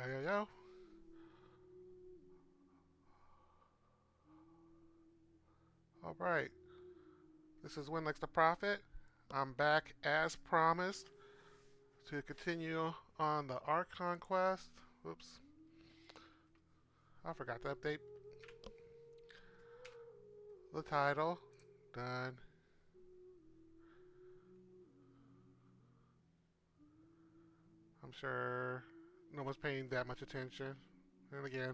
Yo, yo, yo. All right. This is Win Likes the Prophet. I'm back as promised to continue on the Archon quest. Oops. I forgot to update the title. Done. I'm sure no one's paying that much attention. And again,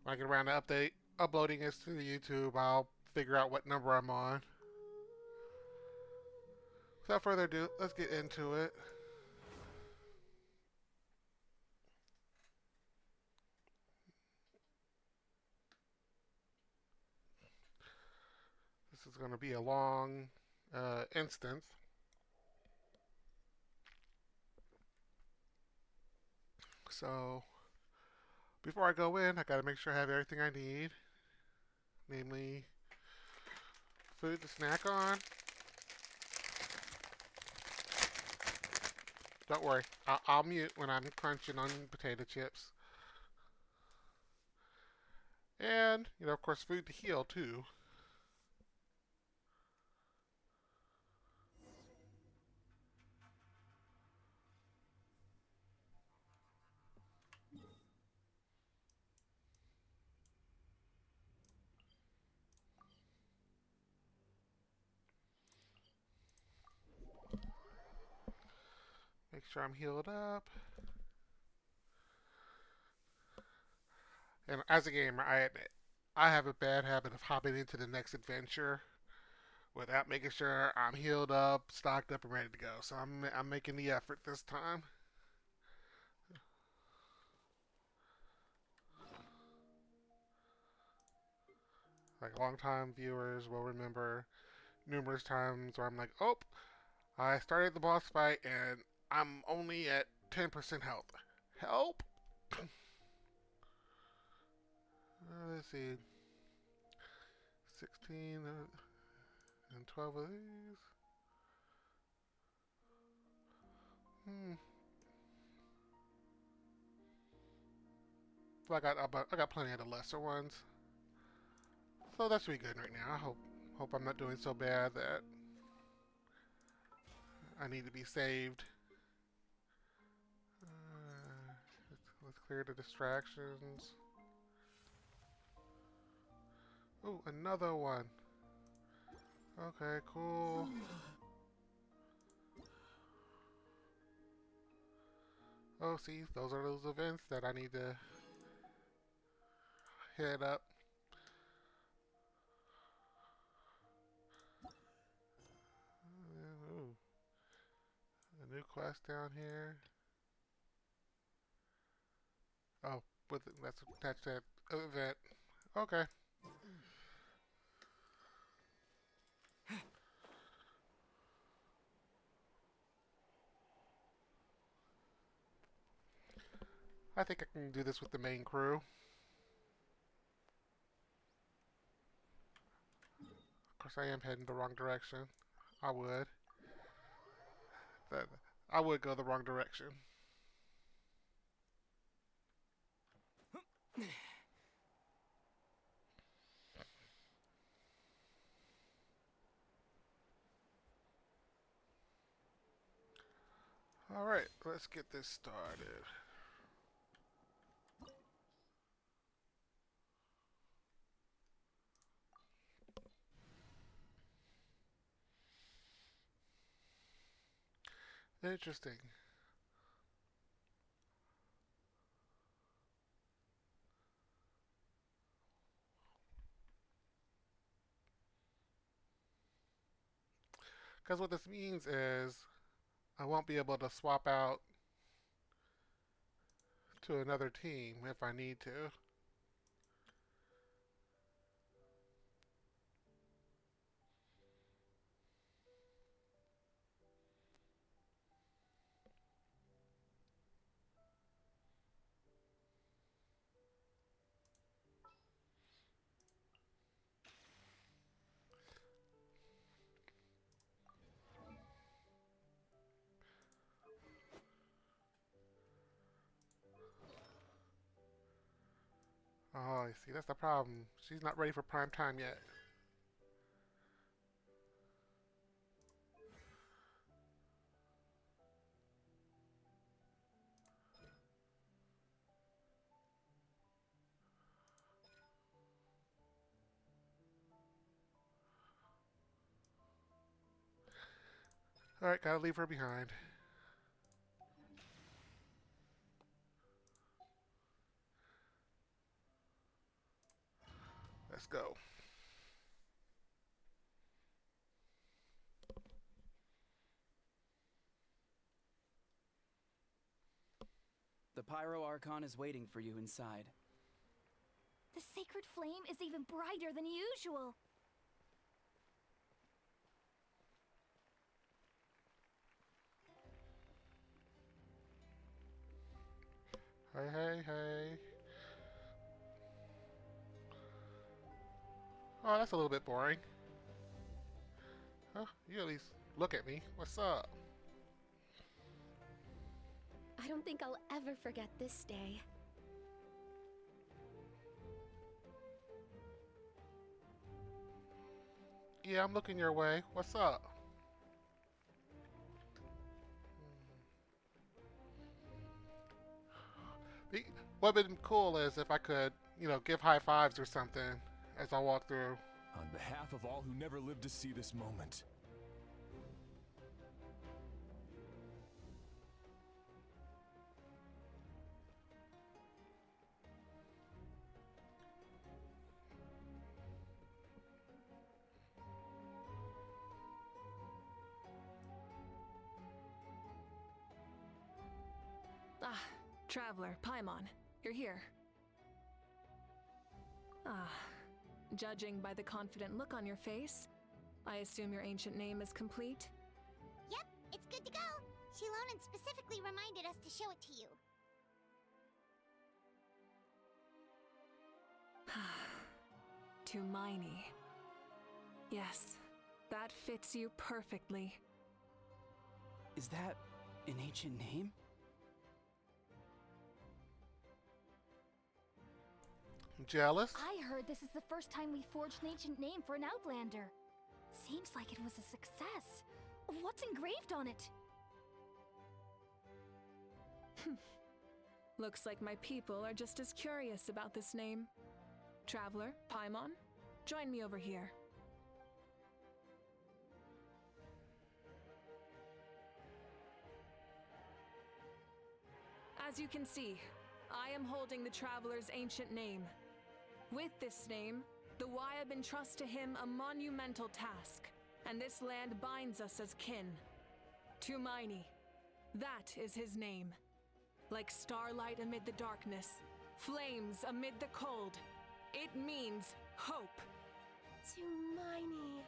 when I get around to uploading this to the YouTube, I'll figure out what number I'm on. Without further ado, let's get into it. This is going to be a long instance. So, before I go in, I gotta make sure I have everything I need. Namely, food to snack on. Don't worry, I'll mute when I'm crunching on potato chips. And, of course, food to heal, too. Make sure I'm healed up. And as a gamer, I admit, I have a bad habit of hopping into the next adventure without making sure I'm healed up, stocked up, and ready to go. So I'm making the effort this time. Like long-time viewers will remember numerous times where I'm like, oh, I started the boss fight and I'm only at 10% health. Help! Let's see. 16 and 12 of these. Hmm. So I got plenty of the lesser ones. So that should be good right now. I hope I'm not doing so bad that I need to be saved. Let's clear the distractions. Oh, another one. Okay, cool. Oh, see, those are those events that I need to hit up. Ooh, a new quest down here. Oh, that's attached to that event. Okay. I think I can do this with the main crew. Of course, I am heading the wrong direction. I would. That I would go the wrong direction. All right, let's get this started. Interesting. Because what this means is I won't be able to swap out to another team if I need to. Oh, I see. That's the problem. She's not ready for prime time yet. Alright, gotta leave her behind. Let's go. The Pyro Archon is waiting for you inside. The sacred flame is even brighter than usual. Hey, hey, hey. Oh, that's a little bit boring. Huh? You at least look at me. What's up? I don't think I'll ever forget this day. Yeah, I'm looking your way. What's up? What would have been cool is if I could, give high fives or something as I walk through. On behalf of all who never lived to see this moment. Ah, Traveler, Paimon, you're here. Ah, judging by the confident look on your face, I assume your ancient name is complete? Yep, it's good to go. Shilonan specifically reminded us to show it to you. Tumaini. Yes, that fits you perfectly. Is that an ancient name? Jealous? I heard this is the first time we forged an ancient name for an Outlander. Seems like it was a success. What's engraved on it? Looks like my people are just as curious about this name. Traveler, Paimon, join me over here. As you can see, I am holding the Traveler's ancient name. With this name, the Wyab entrust to him a monumental task, and this land binds us as kin. Tumaini, that is his name. Like starlight amid the darkness, flames amid the cold, it means hope. Tumaini.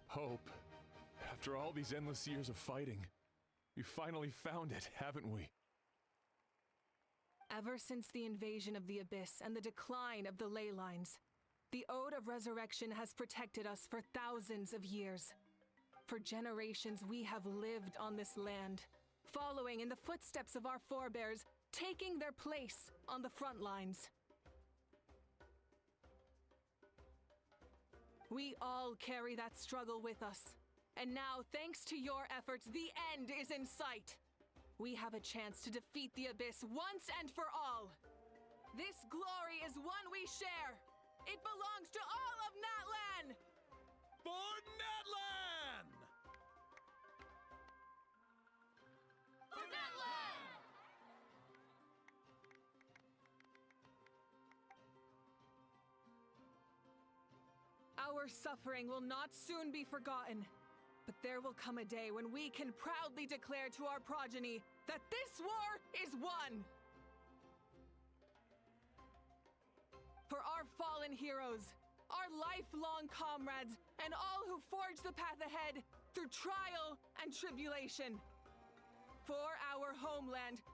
Hope. After all these endless years of fighting, we finally found it, haven't we? Ever since the invasion of the Abyss and the decline of the ley lines, the Ode of Resurrection has protected us for thousands of years. For generations we have lived on this land, following in the footsteps of our forebears, taking their place on the front lines. We all carry that struggle with us, and now, thanks to your efforts, the end is in sight. We have a chance to defeat the Abyss once and for all. This glory is one we share. It belongs to all of Natlan! For Natlan! For Natlan! Our suffering will not soon be forgotten. But there will come a day when we can proudly declare to our progeny that this war is won! For our fallen heroes, our lifelong comrades, and all who forge the path ahead through trial and tribulation. For our homeland,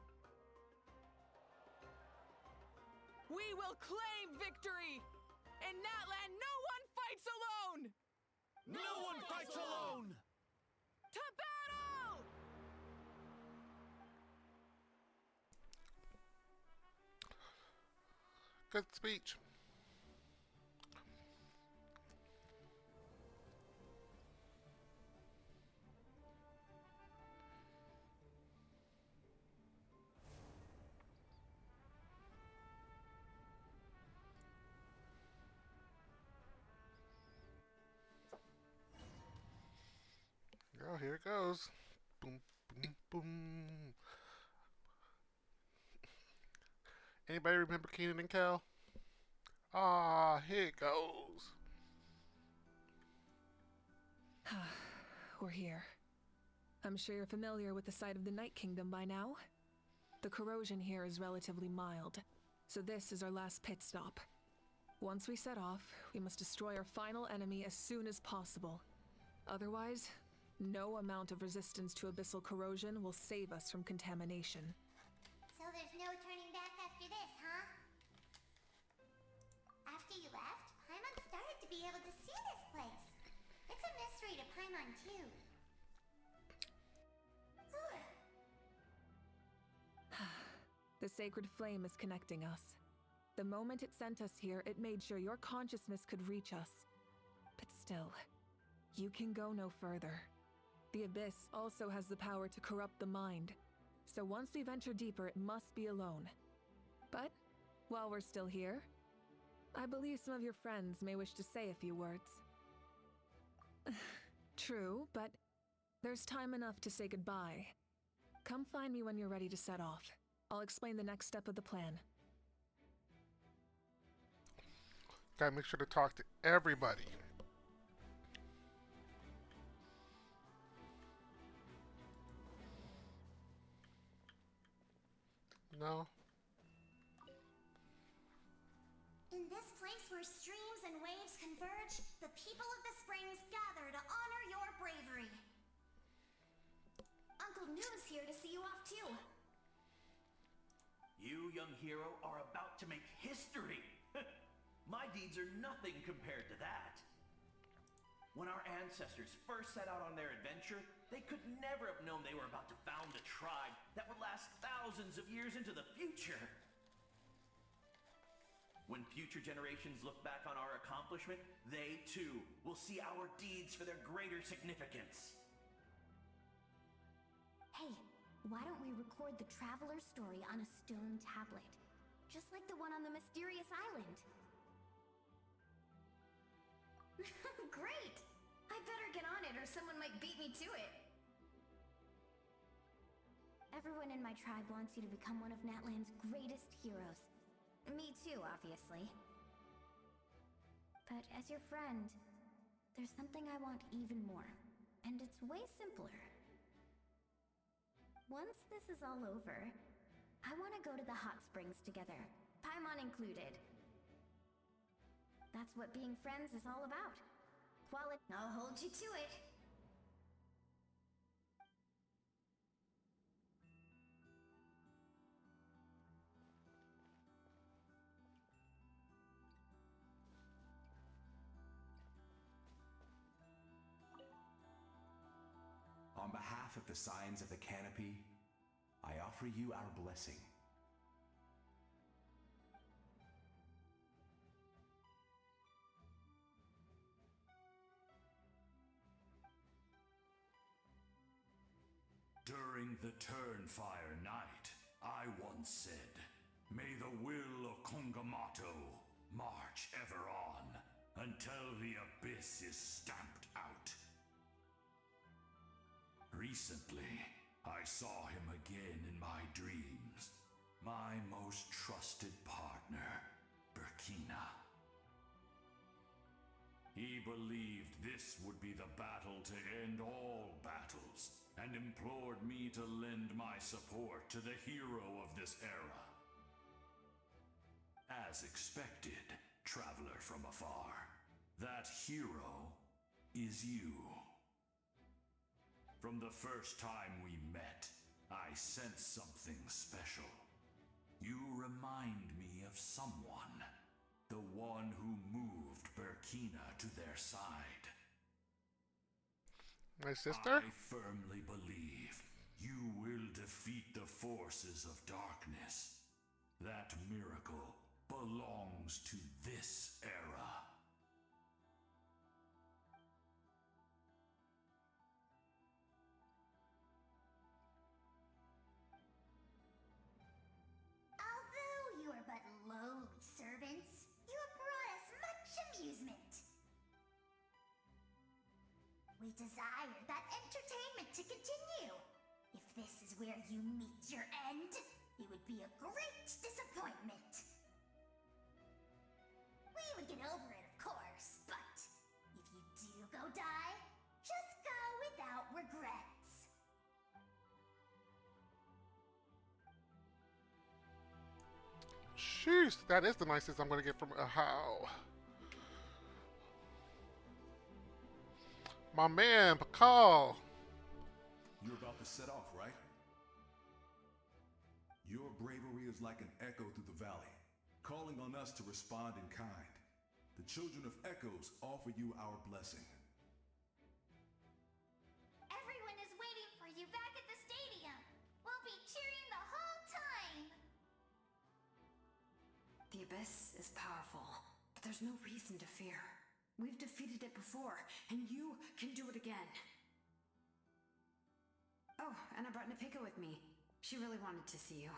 we will claim victory! In Natlan, no one fights alone! No one fights alone! To battle! Good speech. Oh, here it goes. Boom, boom, boom. Anybody remember Keenan and Kel? Ah, here it goes. We're here. I'm sure you're familiar with the site of the Night Kingdom by now. The corrosion here is relatively mild, so this is our last pit stop. Once we set off, we must destroy our final enemy as soon as possible. Otherwise, no amount of resistance to abyssal corrosion will save us from contamination. So there's no turning back after this, huh? After you left, Paimon started to be able to see this place. It's a mystery to Paimon, too. The sacred flame is connecting us. The moment it sent us here, it made sure your consciousness could reach us. But still, you can go no further. The Abyss also has the power to corrupt the mind, so once we venture deeper, it must be alone. But, while we're still here, I believe some of your friends may wish to say a few words. True, but there's time enough to say goodbye. Come find me when you're ready to set off. I'll explain the next step of the plan. Gotta make sure to talk to everybody. No? In this place where streams and waves converge, the people of the springs gather to honor your bravery. Uncle Noo's here to see you off too. You, young hero, are about to make history. My deeds are nothing compared to that. When our ancestors first set out on their adventure, they could never have known they were about to found a tribe that would last thousands of years into the future. When future generations look back on our accomplishment, they too will see our deeds for their greater significance. Hey, why don't we record the traveler's story on a stone tablet? Just like the one on the mysterious island. Great! I better get on it or someone might beat me to it. Everyone in my tribe wants you to become one of Natlan's greatest heroes. Me too, obviously. But as your friend, there's something I want even more. And it's way simpler. Once this is all over, I want to go to the hot springs together, Paimon included. That's what being friends is all about. I'll hold you to it. On behalf of the Signs of the Canopy, I offer you our blessing. During the Turnfire Night, I once said, "May the will of Kongamato march ever on until the abyss is stamped out." Recently, I saw him again in my dreams. My most trusted partner, Burkina. He believed this would be the battle to end all battles, and implored me to lend my support to the hero of this era. As expected, traveler from afar, that hero is you. From the first time we met, I sensed something special. You remind me of someone, the one who moved Burkina to their side. My sister? I firmly believe you will defeat the forces of darkness. That miracle belongs to this era. Although you are but lowly servants, you have brought us much amusement. We desire that entertainment to continue. If this is where you meet your end, it would be a great disappointment. We would get over it, of course, but if you do go die, just go without regrets. Sheesh, that is the nicest I'm gonna get from a how. My man, Pakal. You're about to set off, right? Your bravery is like an echo through the valley, calling on us to respond in kind. The children of Echoes offer you our blessing. Everyone is waiting for you back at the stadium. We'll be cheering the whole time. The Abyss is powerful, but there's no reason to fear. We've defeated it before, and you can do it again. Oh, and I brought Napika with me. She really wanted to see you.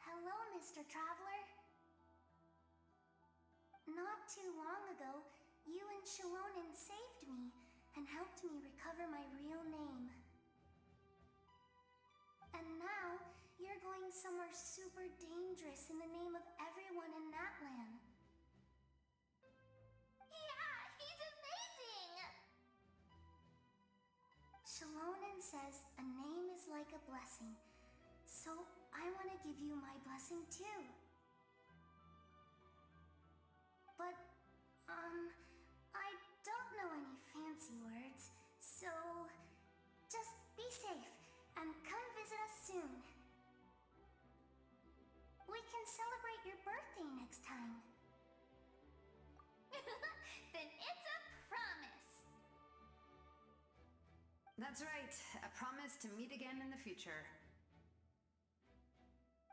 Hello, Mr. Traveler. Not too long ago, you and Shalonen saved me and helped me recover my real name. And now, you're going somewhere super dangerous in the name of everyone in Natlan. Yeah, he's amazing! Shalonen says a name is like a blessing, so I want to give you my blessing too. But, I don't know any fancy words, so just be safe and come visit us soon. We can celebrate your birthday next time. Then it's a promise. That's right, a promise to meet again in the future.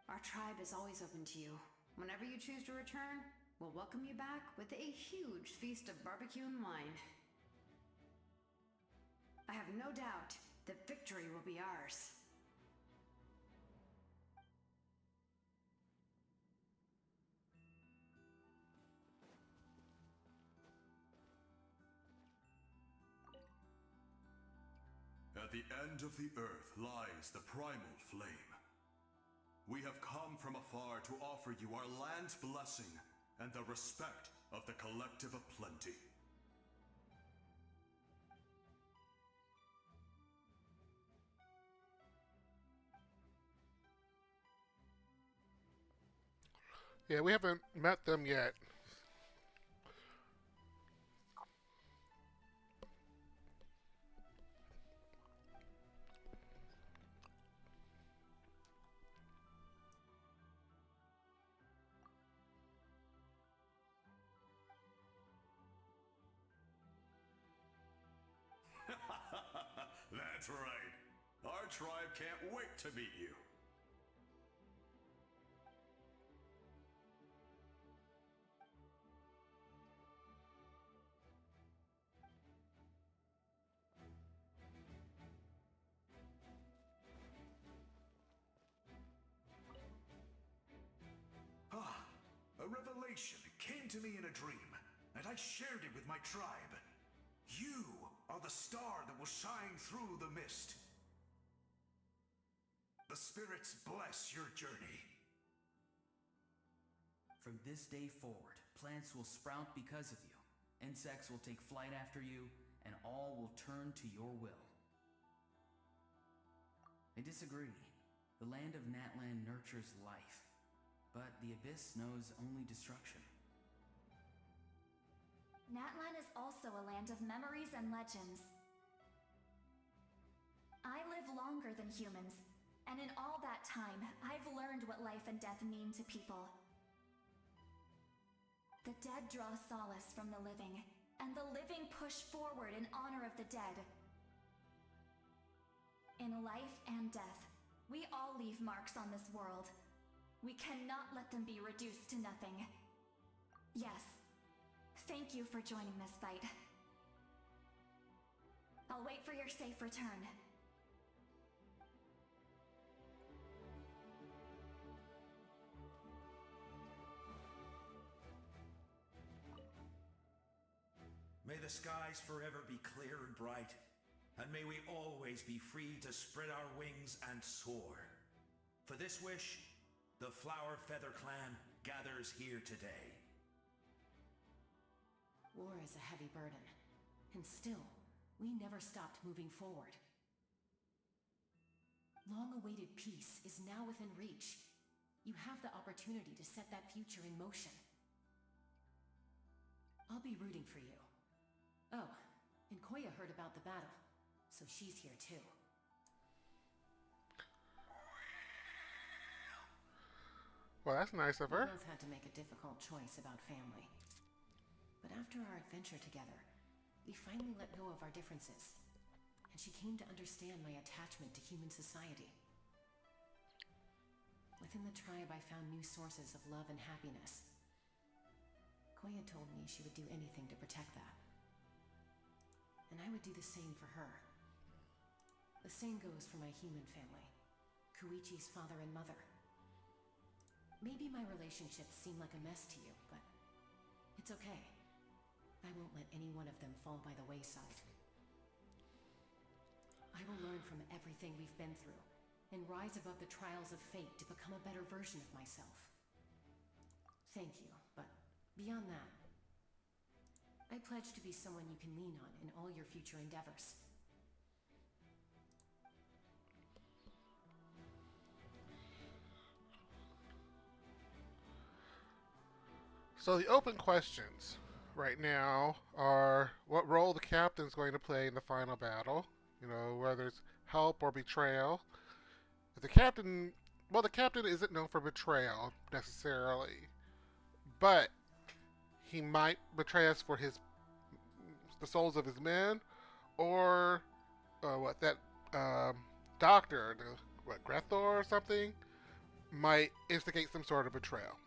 Our tribe is always open to you. Whenever you choose to return, we'll welcome you back with a huge feast of barbecue and wine. I have no doubt that victory will be ours. At the end of the earth lies the primal flame. We have come from afar to offer you our land's blessing and the respect of the Collective of Plenty. Yeah, we haven't met them yet. That's right. Our tribe can't wait to meet you. A revelation came to me in a dream, and I shared it with my tribe. You are the star that will shine through the mist. The spirits bless your journey. From this day forward, plants will sprout because of you. Insects will take flight after you, and all will turn to your will. I disagree. The land of Natlan nurtures life, but the Abyss knows only destruction. Natlan is also a land of memories and legends. I live longer than humans, and in all that time, I've learned what life and death mean to people. The dead draw solace from the living, and the living push forward in honor of the dead. In life and death, we all leave marks on this world. We cannot let them be reduced to nothing. Yes. Thank you for joining this fight. I'll wait for your safe return. May the skies forever be clear and bright, and may we always be free to spread our wings and soar. For this wish, the Flower Feather Clan gathers here today. War is a heavy burden, and still, we never stopped moving forward. Long-awaited peace is now within reach. You have the opportunity to set that future in motion. I'll be rooting for you. Oh, and Koya heard about the battle, so she's here too. Well, that's nice of her. We both had to make a difficult choice about family. But after our adventure together, we finally let go of our differences, and she came to understand my attachment to human society. Within the tribe, I found new sources of love and happiness. Koya told me she would do anything to protect that. And I would do the same for her. The same goes for my human family, Koichi's father and mother. Maybe my relationships seem like a mess to you, but it's okay. I won't let any one of them fall by the wayside. I will learn from everything we've been through and rise above the trials of fate to become a better version of myself. Thank you, but beyond that, I pledge to be someone you can lean on in all your future endeavors. So the open questions right now are what role the captain's going to play in the final battle. You know, whether it's help or betrayal. If the captain isn't known for betrayal necessarily, but he might betray us for the souls of his men, or doctor, Grethor or something, might instigate some sort of betrayal.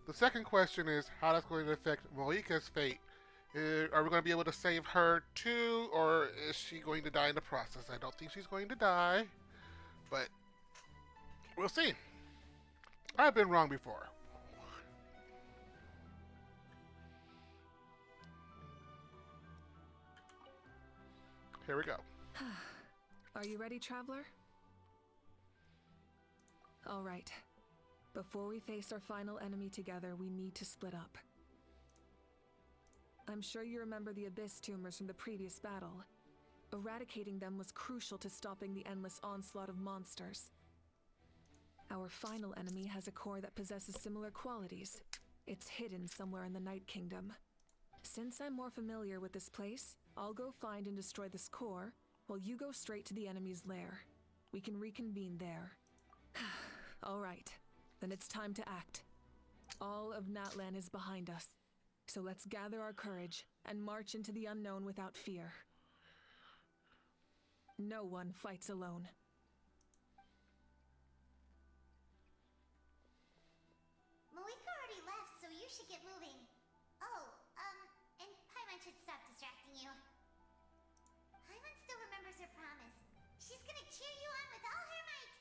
The second question is how that's going to affect Moika's fate. Are we going to be able to save her too, or is she going to die in the process? I don't think she's going to die, but we'll see. I've been wrong before. Here we go. Are you ready, traveler? All right. Before we face our final enemy together, we need to split up. I'm sure you remember the Abyss tumors from the previous battle. Eradicating them was crucial to stopping the endless onslaught of monsters. Our final enemy has a core that possesses similar qualities. It's hidden somewhere in the Night Kingdom. Since I'm more familiar with this place, I'll go find and destroy this core, while you go straight to the enemy's lair. We can reconvene there. All right, then it's time to act. All of Natlan is behind us, so let's gather our courage and march into the unknown without fear. No one fights alone. Moika already left, so you should get moving. Oh, and Paimon should stop distracting you. Paimon still remembers her promise. She's gonna cheer you on with all her might.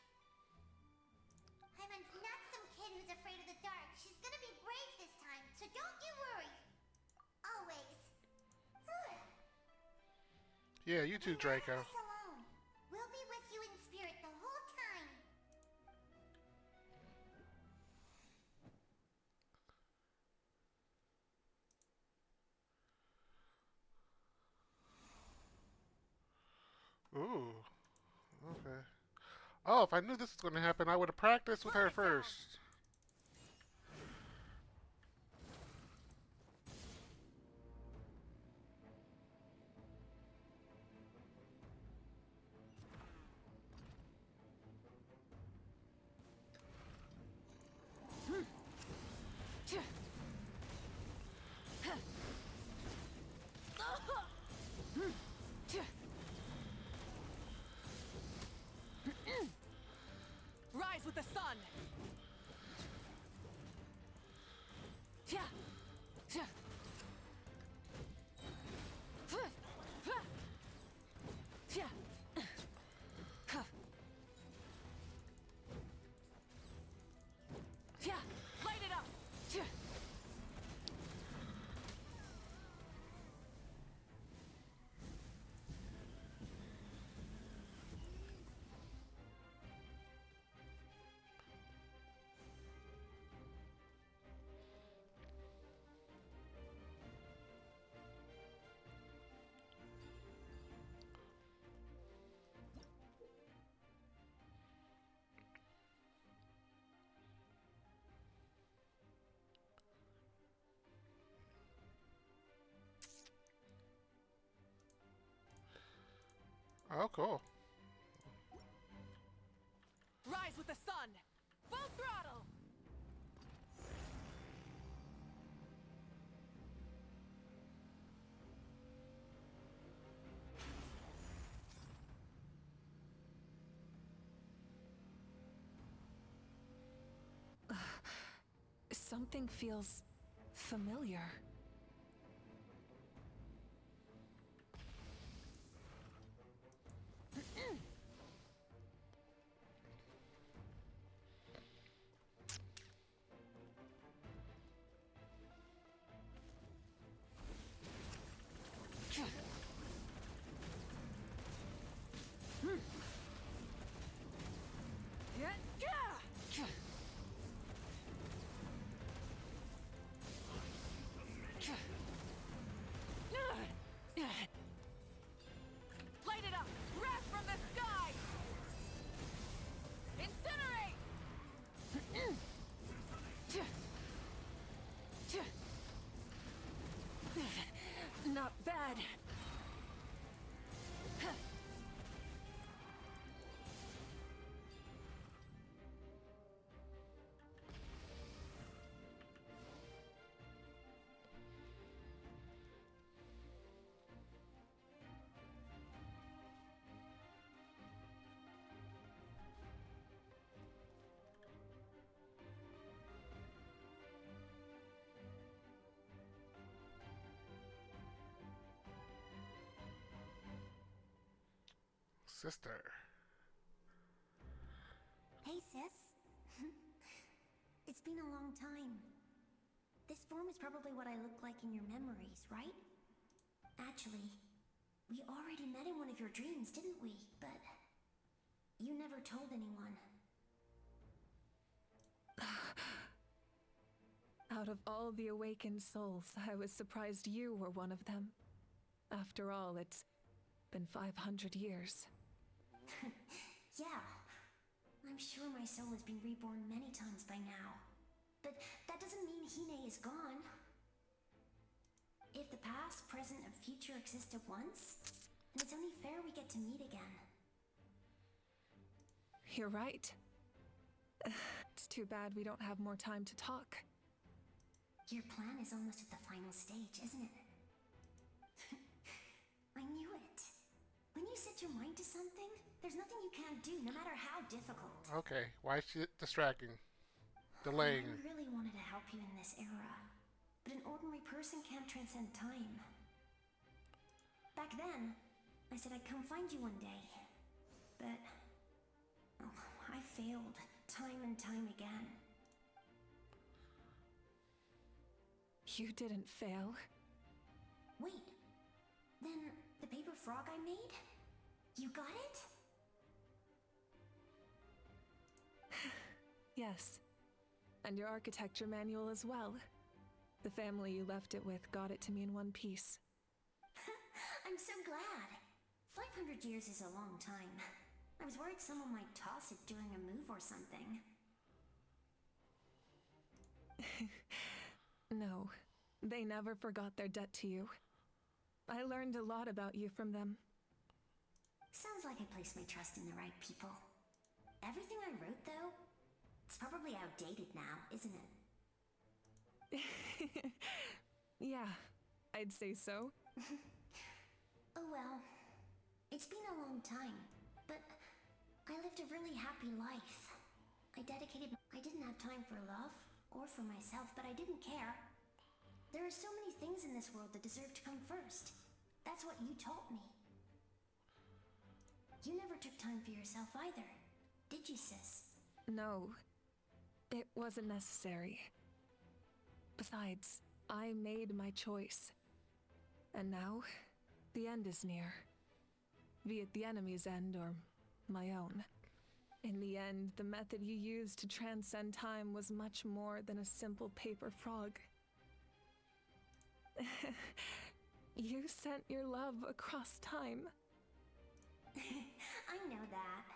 Paimon's not some kid who's afraid of the dark. She's gonna be brave this time, so don't you worry. Always. Yeah, you too, Draco. Never let us alone. We'll be with you in spirit the whole time. Ooh. Okay. Oh, if I knew this was going to happen, I would have practiced with her first. Rise with the sun! Oh, cool. Rise with the sun! Full throttle! Something feels familiar. Light it up! Wrath from the sky! Incinerate! Not bad. Sister. Hey, sis. It's been a long time. This form is probably what I look like in your memories, right? Actually, we already met in one of your dreams, didn't we? But you never told anyone. Out of all the awakened souls, I was surprised you were one of them. After all, it's been 500 years. Yeah. I'm sure my soul has been reborn many times by now. But that doesn't mean Hine is gone. If the past, present, and future exist at once, then it's only fair we get to meet again. You're right. It's too bad we don't have more time to talk. Your plan is almost at the final stage, isn't it? I knew it. When you set your mind to something, there's nothing you can't do, no matter how difficult. Okay, why is she distracting? Delaying. I really wanted to help you in this era, but an ordinary person can't transcend time. Back then, I said I'd come find you one day, but I failed time and time again. You didn't fail. Wait, then the paper frog I made? You got it? Yes. And your architecture manual as well. The family you left it with got it to me in one piece. I'm so glad. 500 years is a long time. I was worried someone might toss it during a move or something. No, they never forgot their debt to you. I learned a lot about you from them. Sounds like I placed my trust in the right people. Everything I wrote, though, it's probably outdated now, isn't it? Yeah, I'd say so. Oh well. It's been a long time, but I lived a really happy life. I didn't have time for love, or for myself, but I didn't care. There are so many things in this world that deserve to come first. That's what you taught me. You never took time for yourself either, did you, sis? No, it wasn't necessary. Besides, I made my choice. And now, the end is near. Be it the enemy's end or my own. In the end, the method you used to transcend time was much more than a simple paper frog. You sent your love across time. I know that.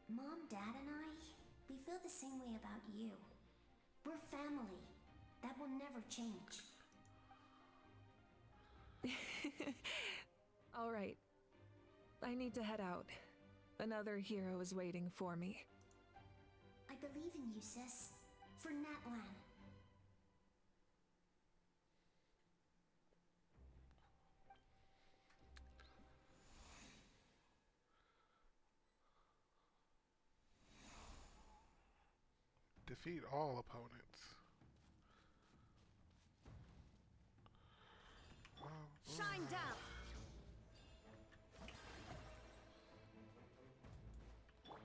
Mom, Dad, and I, we feel the same way about you. We're family. That will never change. All right. I need to head out. Another hero is waiting for me. I believe in you, sis. For Natlan. Defeat all opponents. Shine down!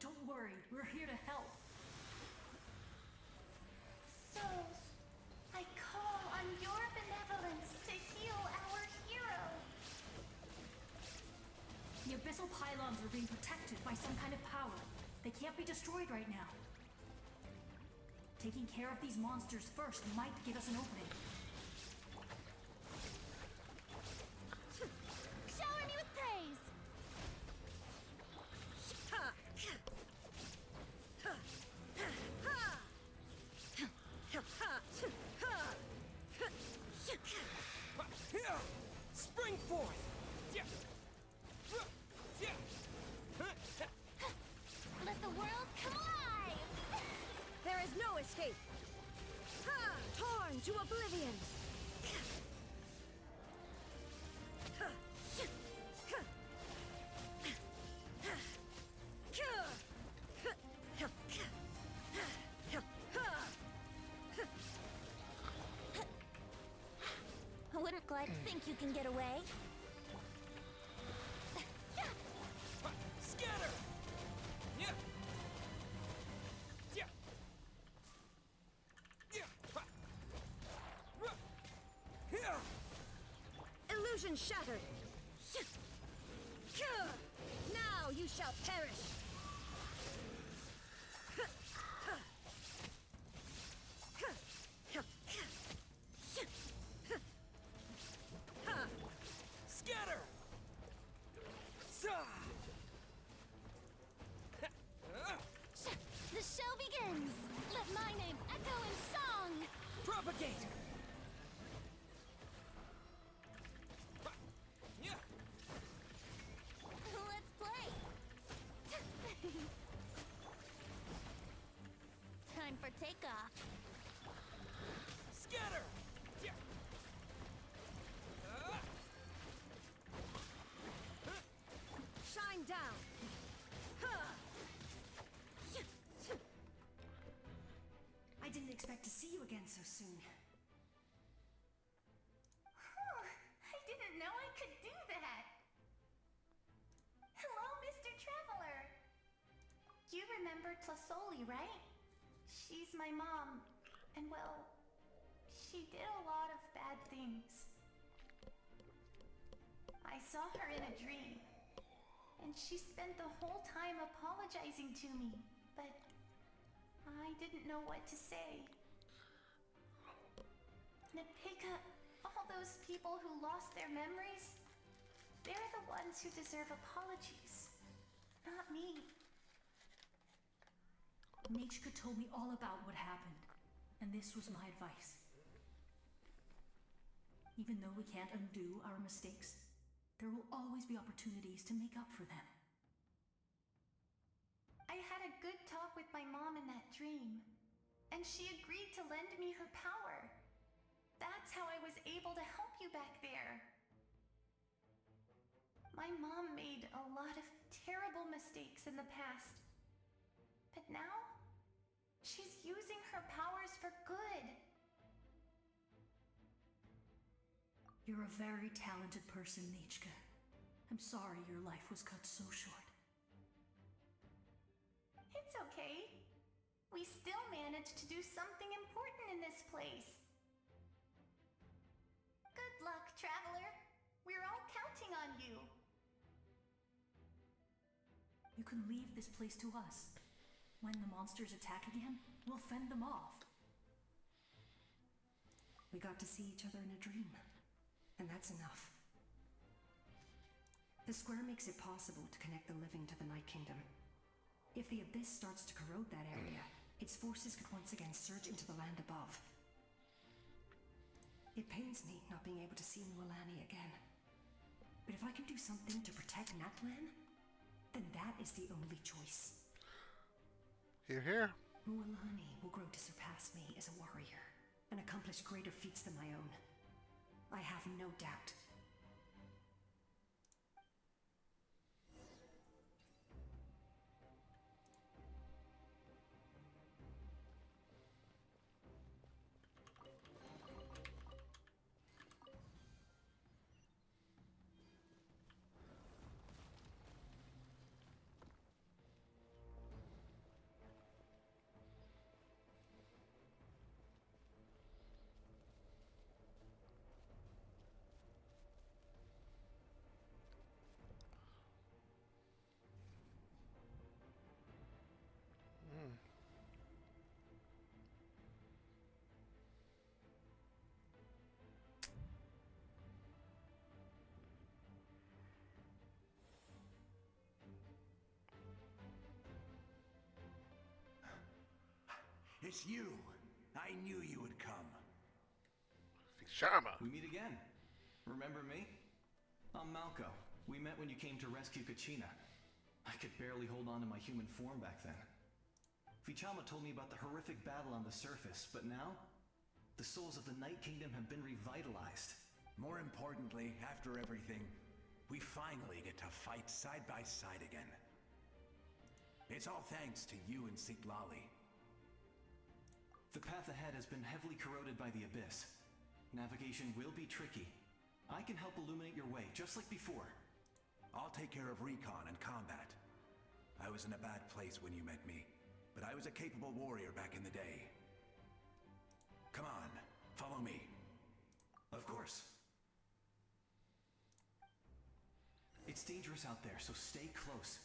Don't worry, we're here to help. Souls, I call on your benevolence to heal our hero. The abyssal pylons are being protected by some kind of power. They can't be destroyed right now. Taking care of these monsters first might give us an opening. Shower me with praise! Spring forth! Let the world come alive! There is no escape! Torn to oblivion! Wouldn't Glide think you can get away? Scatter! Illusion shattered! Now you shall perish! Scatter! The show begins! Let my name echo in song! Propagate! Let's play! Time for takeoff. Scatter! Shine down! I didn't expect to see you again so soon. I didn't know I could do that. Hello, Mr. Traveler. You remember Tlasoli, right? She's my mom. And well, she did a lot of bad things. I saw her in a dream. And she spent the whole time apologizing to me, but I didn't know what to say. Napika, all those people who lost their memories, they're the ones who deserve apologies, not me. Nachka told me all about what happened, and this was my advice. Even though we can't undo our mistakes, there will always be opportunities to make up for them. I had a good talk with my mom in that dream, and she agreed to lend me her power. That's how I was able to help you back there. My mom made a lot of terrible mistakes in the past, but now she's using her powers for good. You're a very talented person, Nachka. I'm sorry your life was cut so short. It's okay. We still managed to do something important in this place. Good luck, Traveler. We're all counting on you. You can leave this place to us. When the monsters attack again, we'll fend them off. We got to see each other in a dream, and that's enough. The square makes it possible to connect the living to the Night Kingdom. If the abyss starts to corrode that area, its forces could once again surge into the land above. It pains me not being able to see New Alani again. But if I can do something to protect Natlan, then that is the only choice. Here, here. Mualani will grow to surpass me as a warrior and accomplish greater feats than my own. I have no doubt. It's you. I knew you would come. Fichama. We meet again. Remember me? I'm Malco. We met when you came to rescue Kachina. I could barely hold on to my human form back then. Fichama told me about the horrific battle on the surface, but now, the souls of the Night Kingdom have been revitalized. More importantly, after everything, we finally get to fight side by side again. It's all thanks to you and Siglali. The path ahead has been heavily corroded by the Abyss. Navigation will be tricky. I can help illuminate your way, just like before. I'll take care of recon and combat. I was in a bad place when you met me, but I was a capable warrior back in the day. Come on, follow me. Of course. It's dangerous out there, so stay close.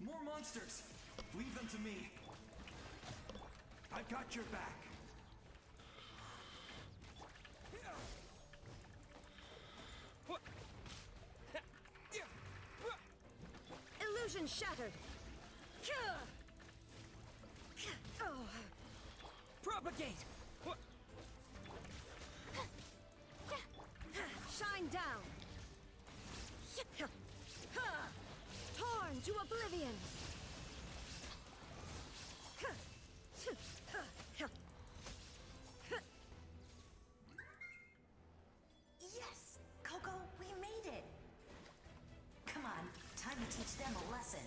More monsters! Leave them to me. I've got your back. Illusion shattered. Oh. Propagate. Shine down. Torn to oblivion. Yes! Coco, we made it! Come on, time to teach them a lesson.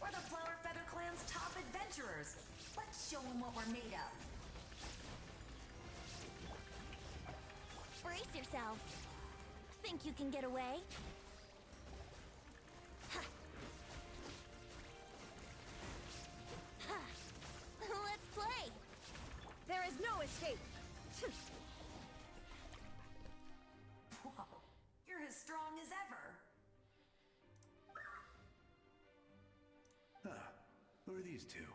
We're the Flower Feather Clan's top adventurers. Let's show them what we're made of. Brace yourselves. Think you can get away? Let's play! There is no escape. Whoa, you're as strong as ever. Who are these two?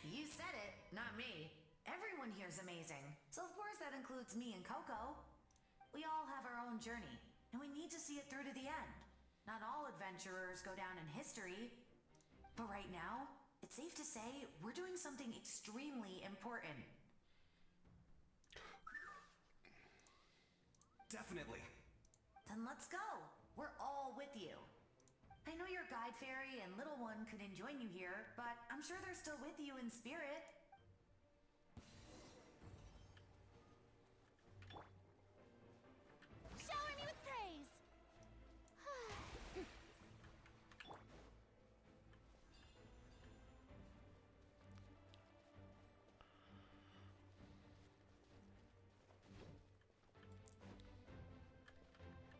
You said it, not me. Everyone here's amazing. So of course that includes me and Coco. We all have our own journey, and we need to see it through to the end. Not all adventurers go down in history. But right now, it's safe to say we're doing something extremely important. Definitely. Then let's go. We're all with you. I know your guide fairy and little one couldn't join you here, but I'm sure they're still with you in spirit. Shower me with praise!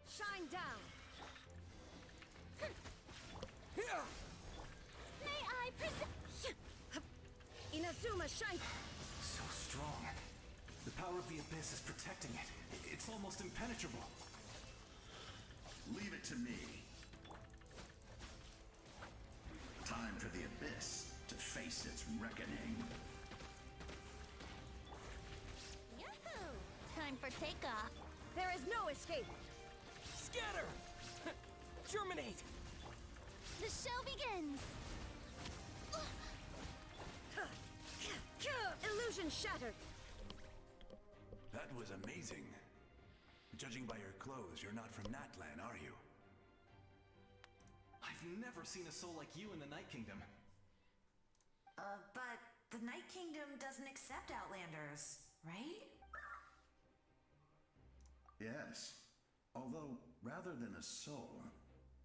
Shine down. May I present... Inazuma shine. So strong. The power of the Abyss is protecting it. It's almost impenetrable. Leave it to me. Time for the Abyss to face its reckoning. Yahoo! Time for takeoff. There is no escape. Scatter. Germinate. The show begins! Illusion shattered! That was amazing. Judging by your clothes, you're not from Natlan, are you? I've never seen a soul like you in the Night Kingdom. But the Night Kingdom doesn't accept Outlanders, right? Yes. Although, rather than a soul,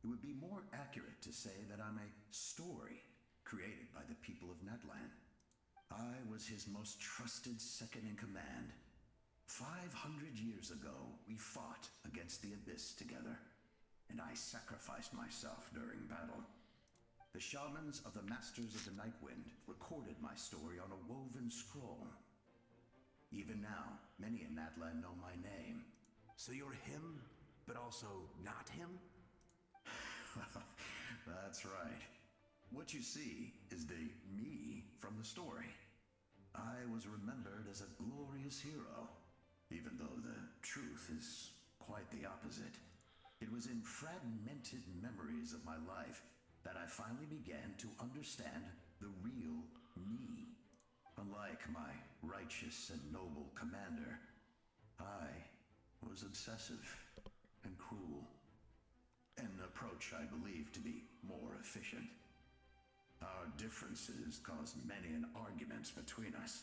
it would be more accurate to say that I'm a story created by the people of Natlan. I was his most trusted second-in-command. 500 years ago, we fought against the Abyss together, and I sacrificed myself during battle. The shamans of the Masters of the Nightwind recorded my story on a woven scroll. Even now, many in Natlan know my name. So you're him, but also not him? That's right. What you see is the me from the story. I was remembered as a glorious hero, even though the truth is quite the opposite. It was in fragmented memories of my life that I finally began to understand the real me. Unlike my righteous and noble commander, I was obsessive and cruel. An approach I believe to be more efficient. Our differences caused many an arguments between us.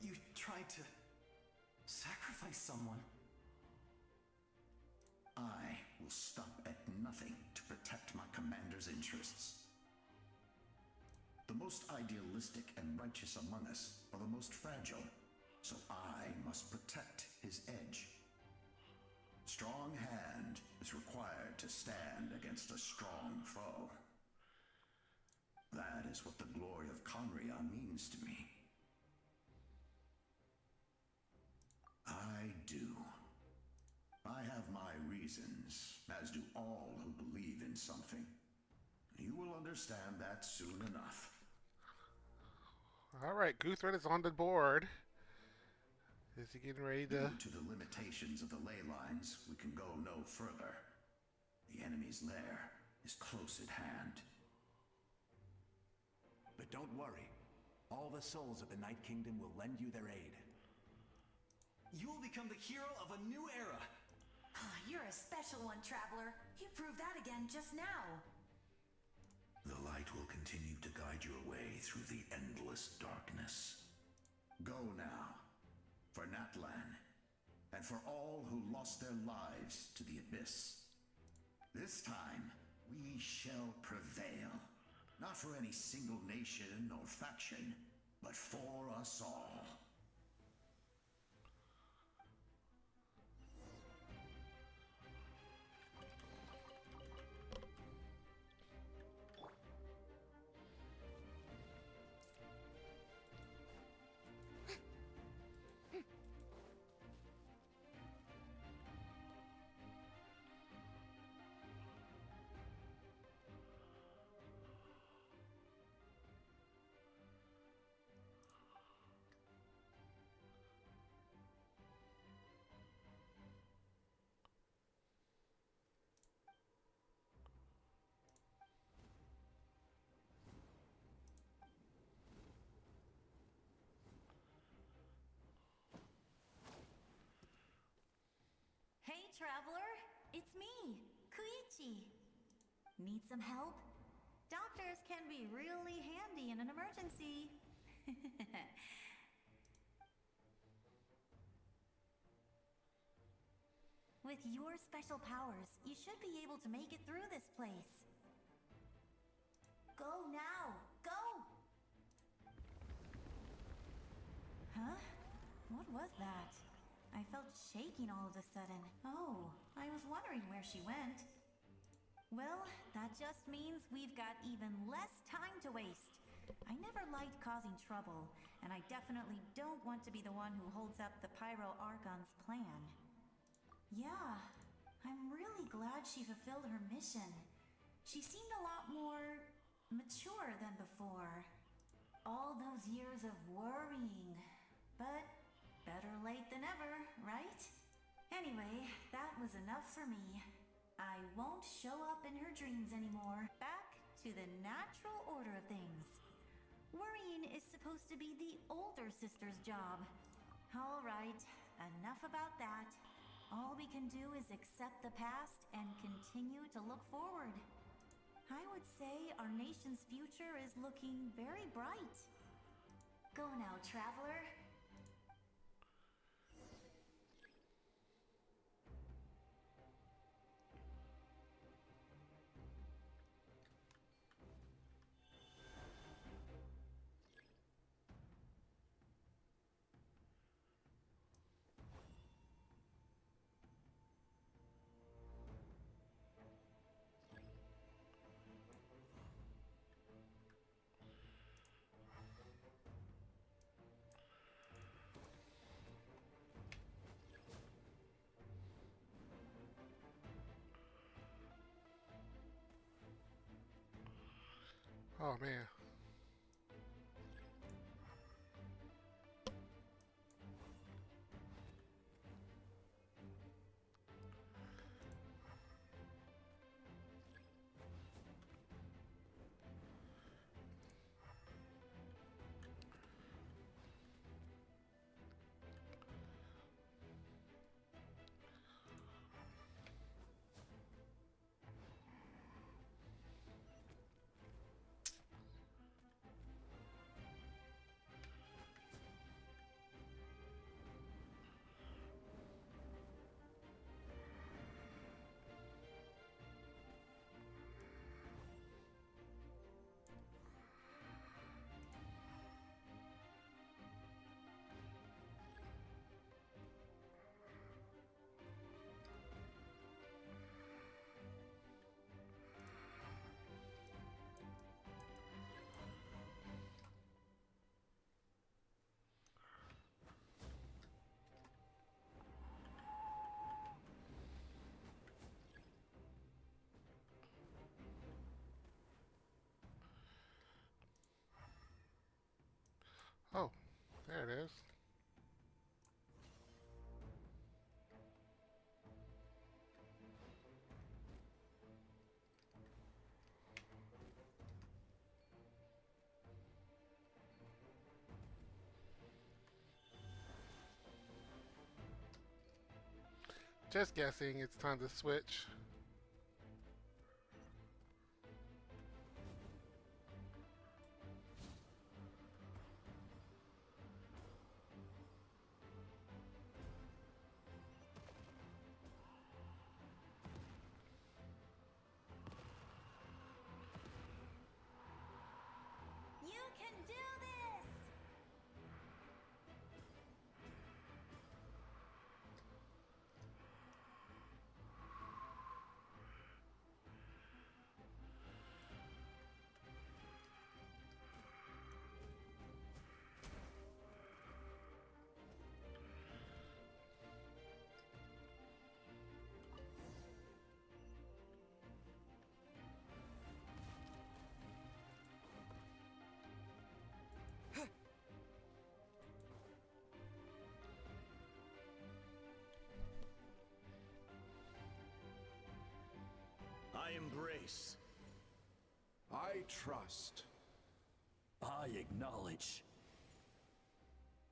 You tried to sacrifice someone. I will stop at nothing to protect my commander's interests. The most idealistic and righteous among us are the most fragile, so I must protect his edge. Strong hand is required to stand against a strong foe. That is what the glory of Conria means to me. I do. I have my reasons, as do all who believe in something. You will understand that soon enough. Alright, Guthred is on the board. Is he getting ready to... Due to the limitations of the ley lines, we can go no further. The enemy's lair is close at hand. But don't worry. All the souls of the Night Kingdom will lend you their aid. You will become the hero of a new era. You're a special one, Traveler. You proved that again just now. The light will continue to guide your way through the endless darkness. Go now, for Natlan, and for all who lost their lives to the Abyss. This time, we shall prevail. Not for any single nation or faction, but for us all. Hey, Traveler! It's me, Koichi. Need some help? Doctors can be really handy in an emergency. With your special powers, you should be able to make it through this place. Go now! Go! Huh? What was that? I felt shaking all of a sudden. Oh, I was wondering where she went. Well, that just means we've got even less time to waste. I never liked causing trouble, and I definitely don't want to be the one who holds up the Pyro Archon's plan. Yeah, I'm really glad she fulfilled her mission. She seemed a lot more mature than before. All those years of worrying, but better late than ever, right? Anyway, that was enough for me. I won't show up in her dreams anymore. Bye! to the natural order of things. Worrying is supposed to be the older sister's job. All right, enough about that. All we can do is accept the past and continue to look forward. I would say our nation's future is looking very bright. Go now, traveler. Oh man. Oh, there it is. Just guessing, it's time to switch. You can do this! I embrace. I trust. I acknowledge.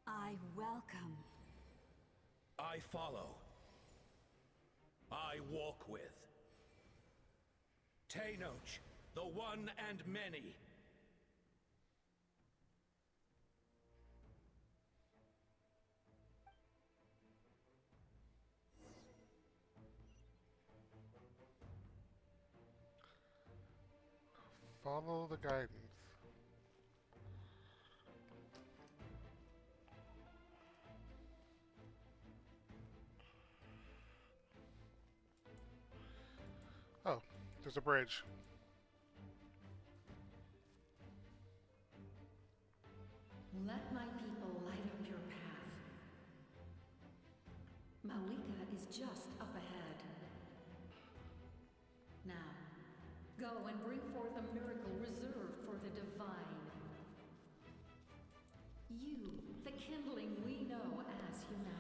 I welcome. I follow. I walk with. Tenoch, the one and many. Follow the guidance. Oh, there's a bridge. Let my people light up your path. Malika is just up ahead. Now, go and bring forth a miracle reserved for the divine. You, the kindling we know as humanity.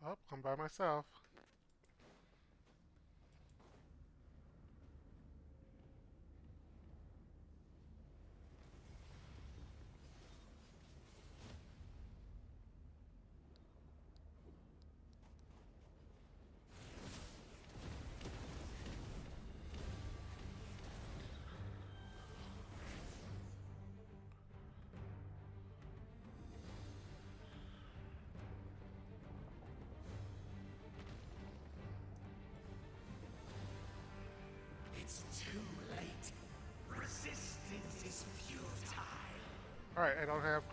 Oh, I'm by myself. It's too late. Resistance is futile. Alright, I don't have...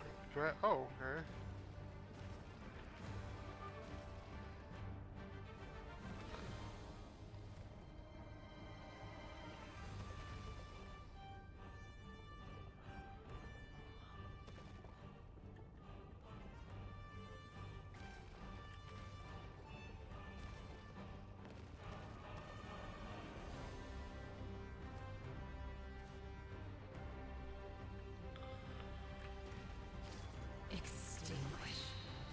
Oh, okay. Extinguish,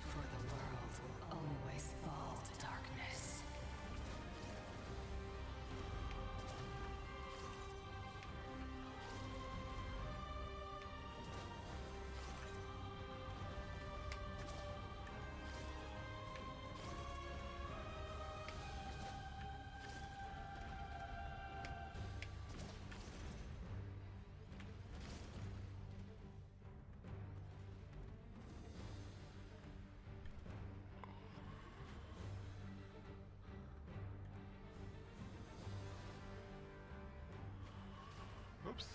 for the world will always fall to darkness. Oops.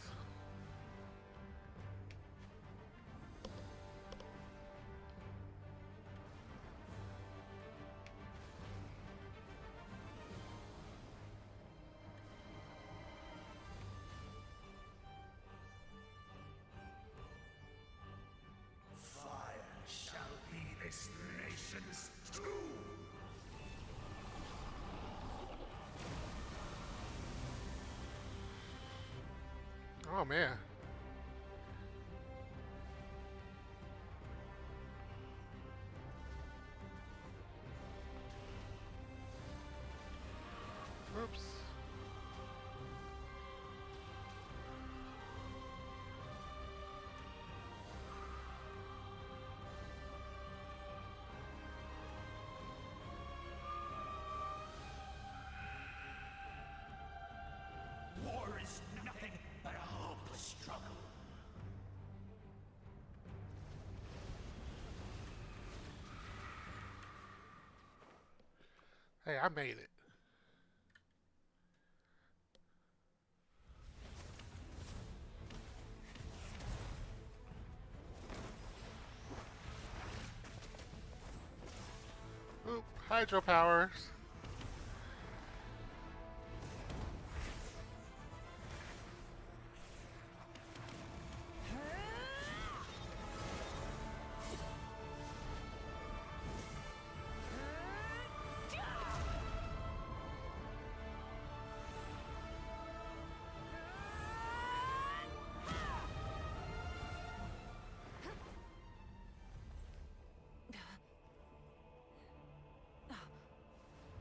Fire shall be this nation's tomb. Oh, man. Oops. War is nothing but a hopeless struggle. Hey, I made it. Oop, hydropowers.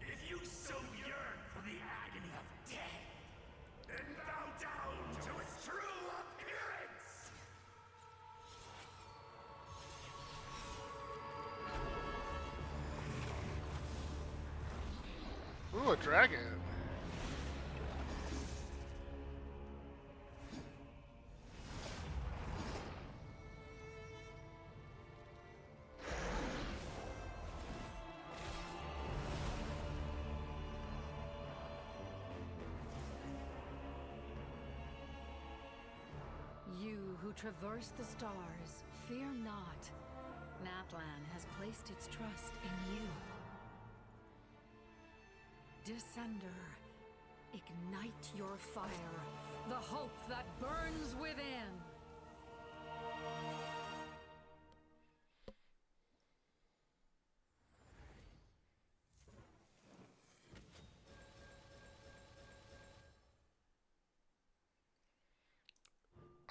If you so yearn for the agony of death, then bow down to its true appearance! Ooh, a dragon. You who traverse the stars, fear not. Natlan has placed its trust in you. Descender, ignite your fire, the hope that burns within.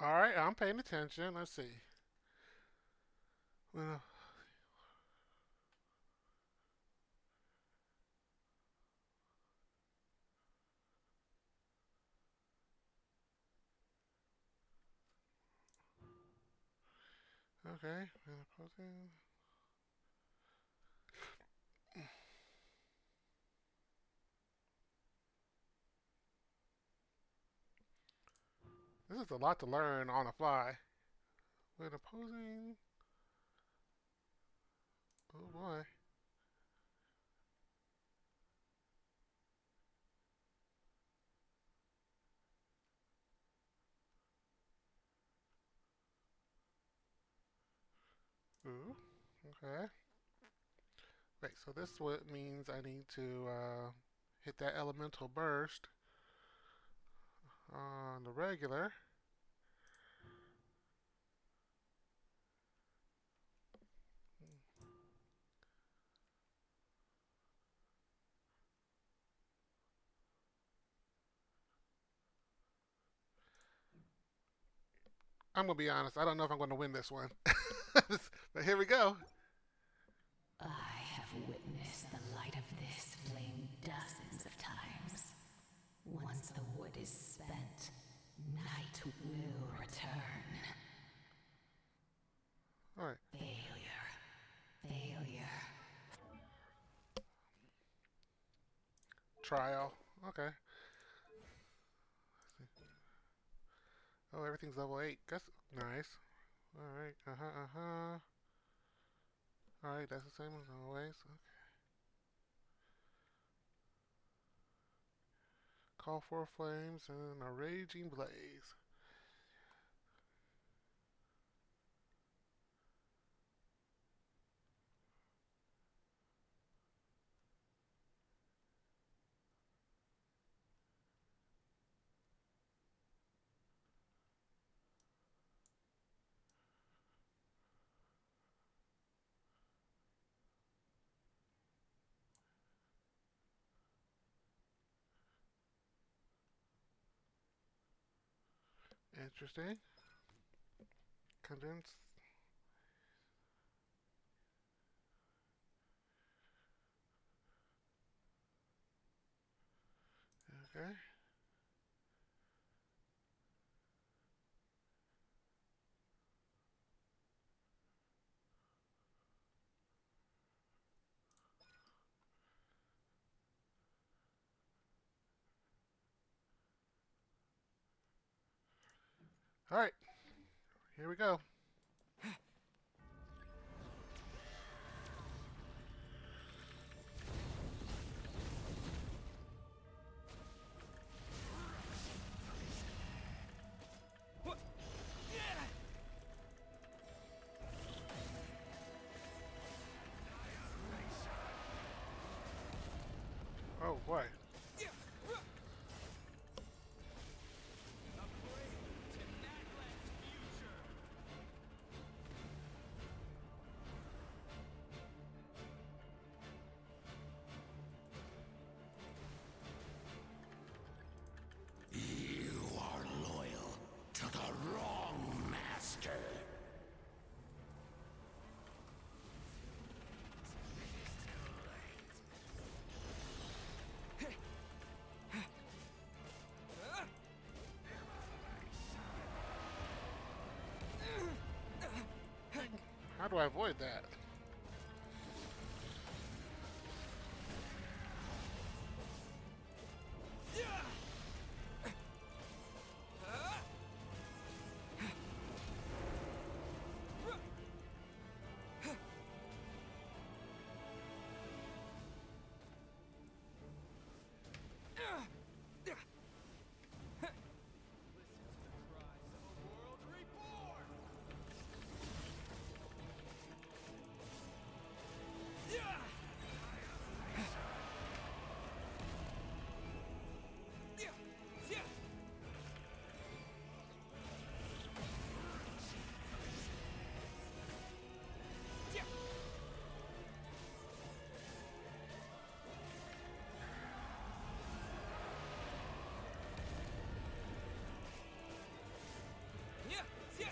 Alright, I'm paying attention. Let's see. Well, Okay. And opposing. This is a lot to learn on the fly. When opposing. Oh boy. Ooh. Okay. Wait, so this what means I need to hit that elemental burst on the regular. I'm gonna be honest. I don't know if I'm gonna win this one, but here we go. I have witnessed the light of this flame dozens of times. Once the wood is spent, night will return. All right. Failure. Failure. Trial. Okay. Oh, everything's level 8. That's nice. Alright. Alright, that's the same as always. Okay. Call for flames and a raging blaze. Interesting. Condense. Okay. Alright. Here we go. Oh boy. You are loyal to the wrong master. How do I avoid that?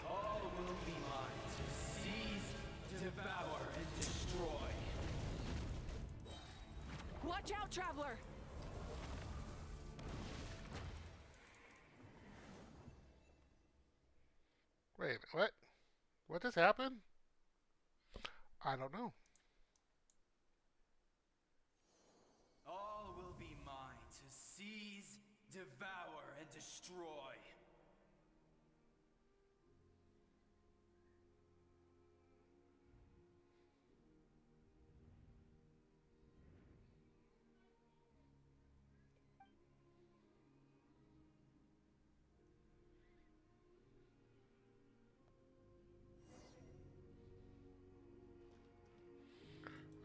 All will be mine to seize, devour, and destroy. Watch out, Traveler! Wait, what? What just happened? I don't know. All will be mine to seize, devour, and destroy.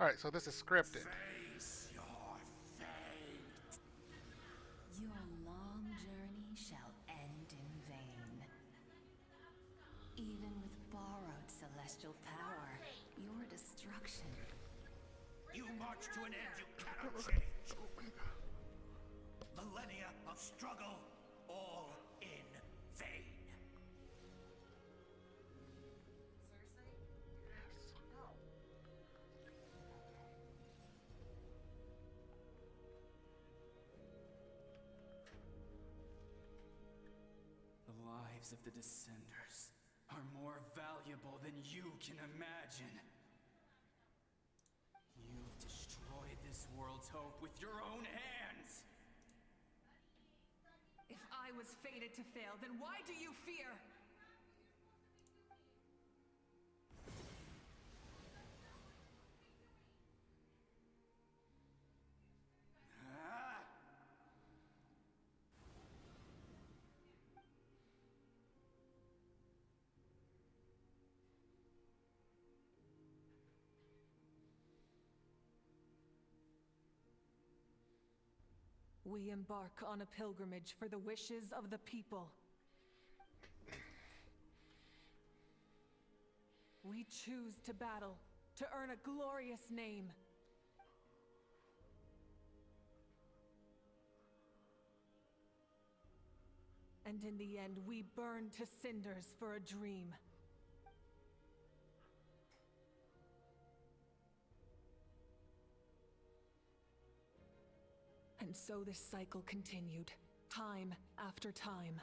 Alright, so this is scripted. Face your fate. Your long journey shall end in vain. Even with borrowed celestial power, your destruction. You march to an end you cannot change. Millennia of struggle, all in vain. The lives of the Descenders are more valuable than you can imagine. You've destroyed this world's hope with your own hands! If I was fated to fail, then why do you fear? Ah! We embark on a pilgrimage for the wishes of the people. We choose to battle, to earn a glorious name. And in the end, we burn to cinders for a dream. And so this cycle continued, time after time.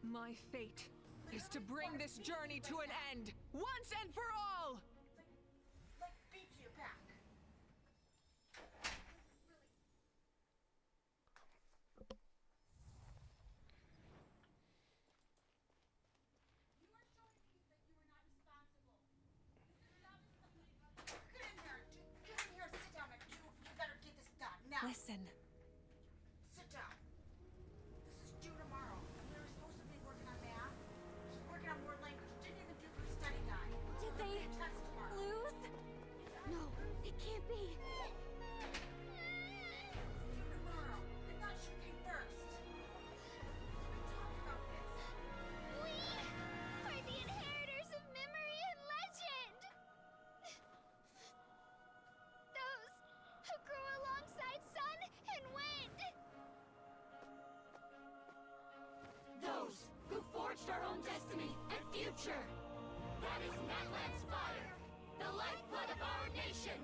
My fate is to bring this journey to an end, once and for all! Like, beat you back. Listen. Sit down. This is due tomorrow, and we were supposed to be working on math. She's working on more language. Didn't even do her study guide. Did they Test tomorrow. lose? No, it can't be. Due tomorrow. I thought she came first. We talked about this. We are the inheritors of memory and legend. Those who grew alongside sun and wind. Those who forged our own destiny and future. That is Natlan's fire, the lifeblood of our nation.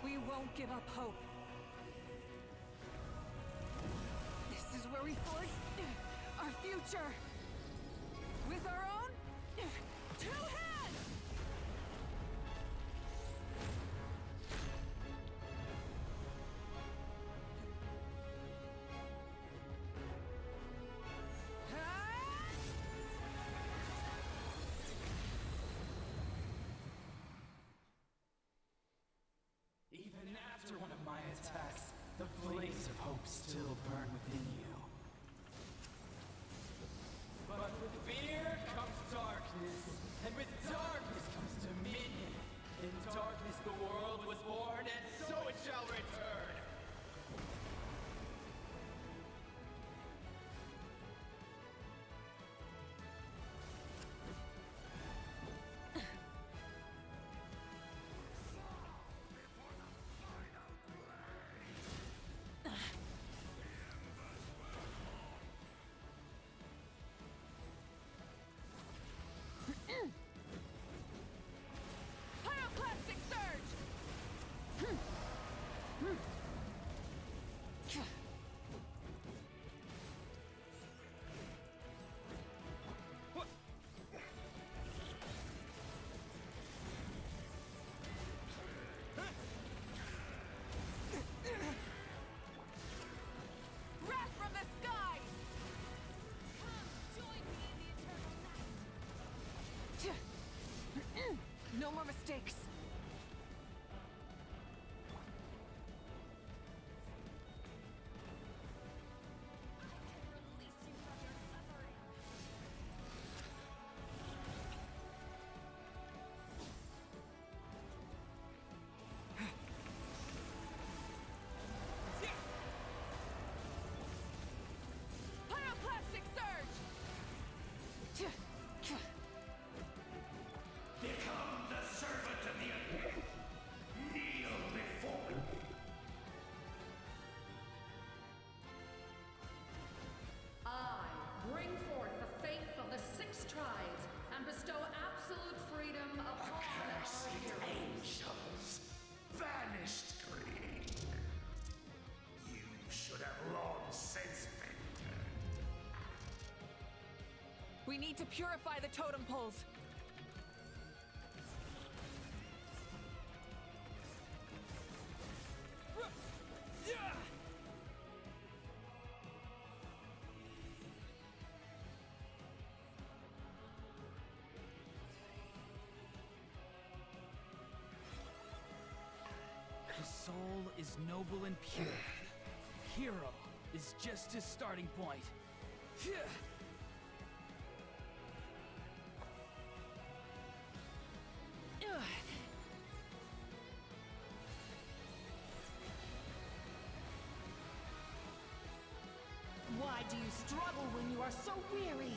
We won't give up hope. we forge our future with our own two hands! Even after one of my attacks, the flames of hope still burn within you. But with fear comes darkness, and with darkness comes dominion. In darkness the world was born, and so it shall return. Pyroclastic surge! Wrath from the skies! Come, join me in the eternal night! No more mistakes! Pyroclastic surge! Become the servant of the earth. Kneel before me. I bring forth the faith of the 6 tribes and bestow absolute freedom upon our Cursed heroes. angels, banished greed. You should have long since been turned. We need to purify the totem poles. The soul is noble and pure. Hero is just his starting point. Why do you struggle when you are so weary?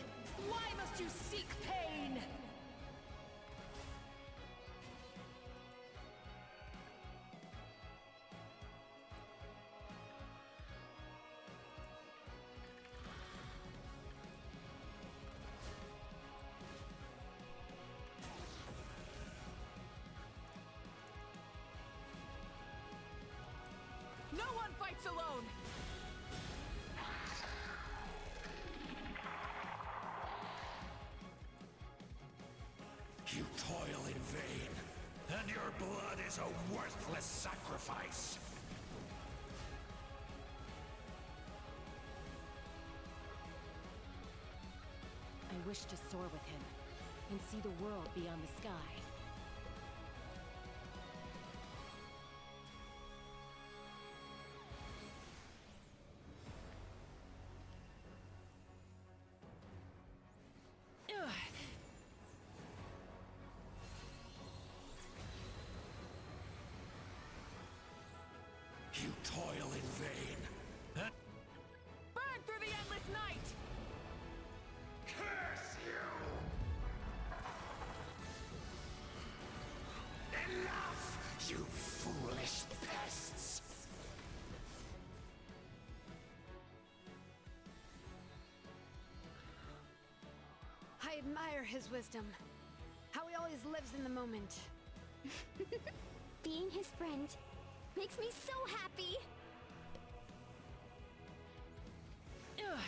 Why must you seek pain? No one fights alone! You toil in vain, and your blood is a worthless sacrifice. I wish to soar with him and see the world beyond the sky. You toil in vain. And Burn through the endless night! curse you! Enough, you foolish pests! I admire his wisdom. How he always lives in the moment. Being his friend makes me so happy! Ugh.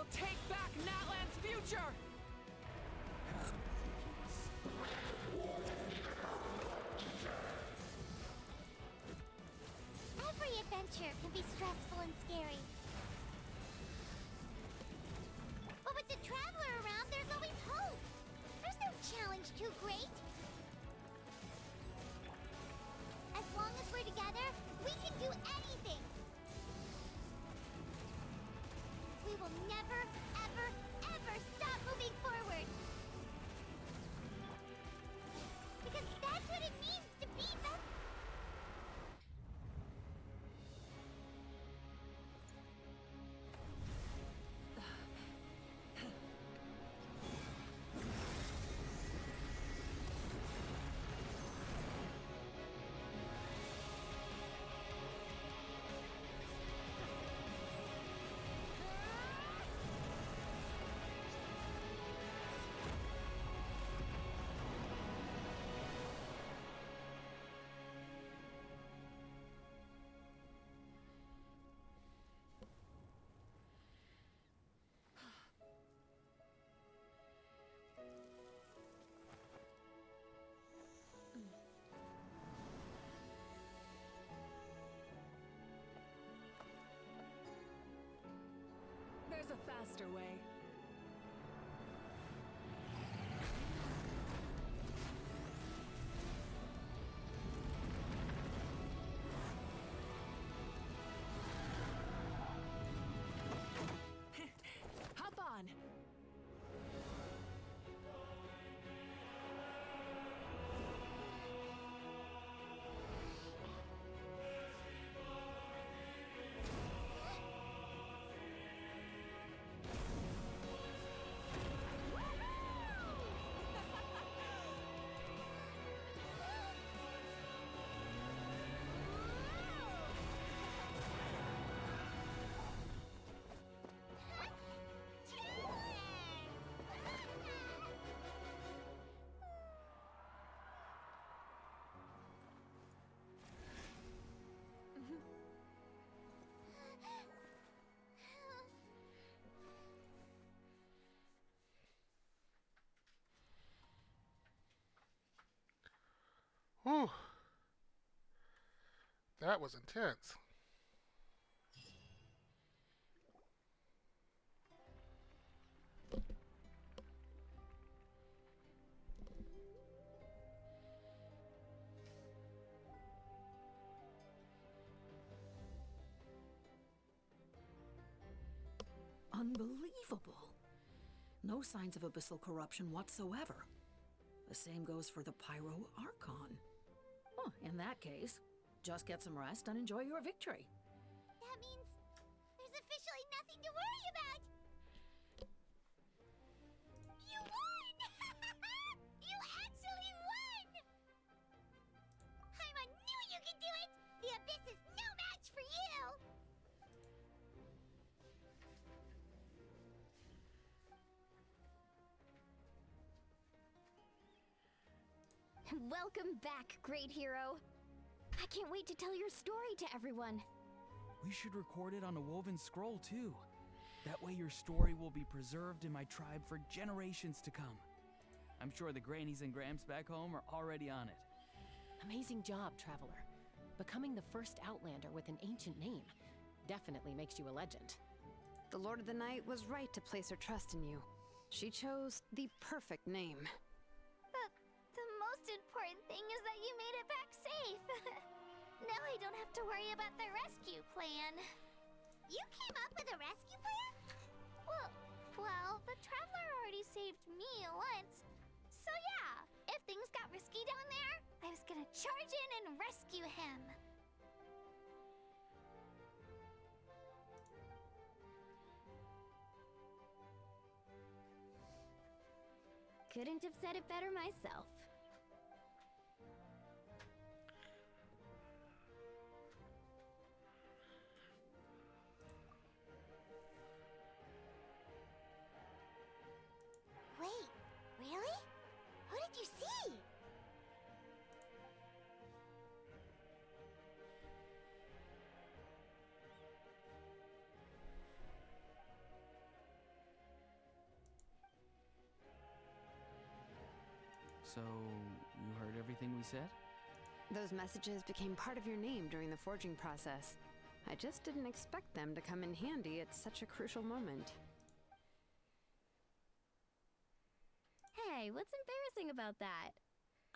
will take back Natlan's future! Every adventure can be stressful and scary. But with the Traveler around, there's always hope. There's no challenge too great. As long as we're together, we can do anything. We will never, ever, ever stop moving forward. Because that's what it means to be the... There's a faster way. Hop on! Whew. That was intense. Unbelievable. No signs of abyssal corruption whatsoever. The same goes for the Pyro Archon. Oh, in that case, just get some rest and enjoy your victory. That means there's officially nothing to worry about. You won! You actually won! Paimon knew you could do it! The Abyss is no match for you! Welcome back, great hero. I can't wait to tell your story to everyone. We should record it on a woven scroll, too. That way your story will be preserved in my tribe for generations to come. I'm sure the grannies and gramps back home are already on it. Amazing job, Traveler. Becoming the first Outlander with an ancient name definitely makes you a legend. The Lord of the Night was right to place her trust in you. She chose the perfect name. The most important thing is that you made it back safe. Now I don't have to worry about the rescue plan. You came up with a rescue plan? Well, the Traveler already saved me once. So yeah, if things got risky down there, I was gonna charge in and rescue him. Couldn't have said it better myself. Wait, really? Who did you see? So, you heard everything we said? Those messages became part of your name during the forging process. I just didn't expect them to come in handy at such a crucial moment. Hey, what's embarrassing about that?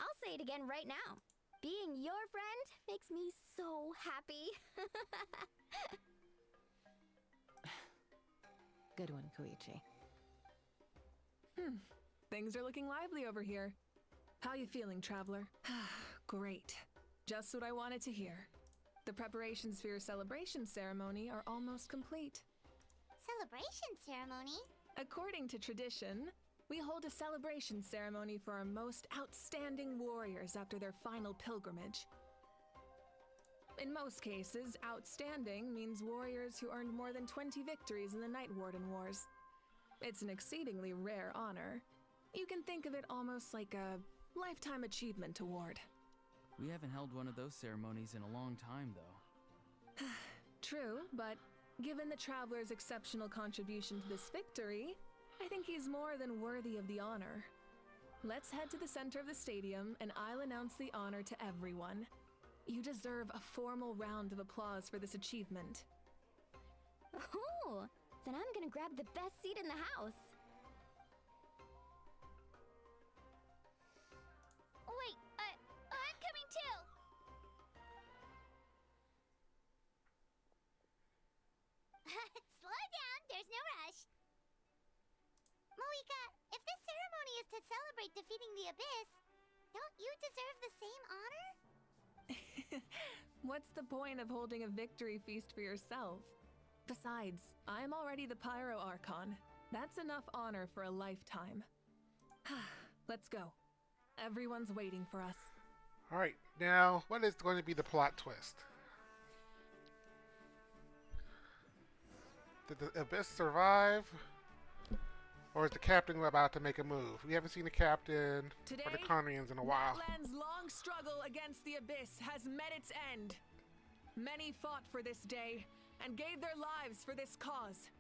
I'll say it again right now. Being your friend makes me so happy. Good one, Koichi. Things are looking lively over here. How you feeling, traveler? Great. Just what I wanted to hear. The preparations for your celebration ceremony are almost complete. Celebration ceremony? According to tradition, we hold a celebration ceremony for our most outstanding warriors after their final pilgrimage. In most cases, outstanding means warriors who earned more than 20 victories in the Night Warden Wars. It's an exceedingly rare honor. You can think of it almost like a lifetime achievement award. We haven't held one of those ceremonies in a long time, though. True, but given the traveler's exceptional contribution to this victory, I think he's more than worthy of the honor. Let's head to the center of the stadium and I'll announce the honor to everyone. You deserve a formal round of applause for this achievement. Ooh, then I'm gonna grab the best seat in the house. Wait, I'm coming too. Slow down, there's no rush. Moika, if this ceremony is to celebrate defeating the Abyss, don't you deserve the same honor? What's the point of holding a victory feast for yourself? Besides, I'm already the Pyro Archon. That's enough honor for a lifetime. Let's go. Everyone's waiting for us. Alright, now, what is going to be the plot twist? Did the Abyss survive? Or is the captain about to make a move? We haven't seen the captain or the Conrians in a while. Natlan's long struggle against the Abyss has met its end. Many fought for this day and gave their lives for this cause.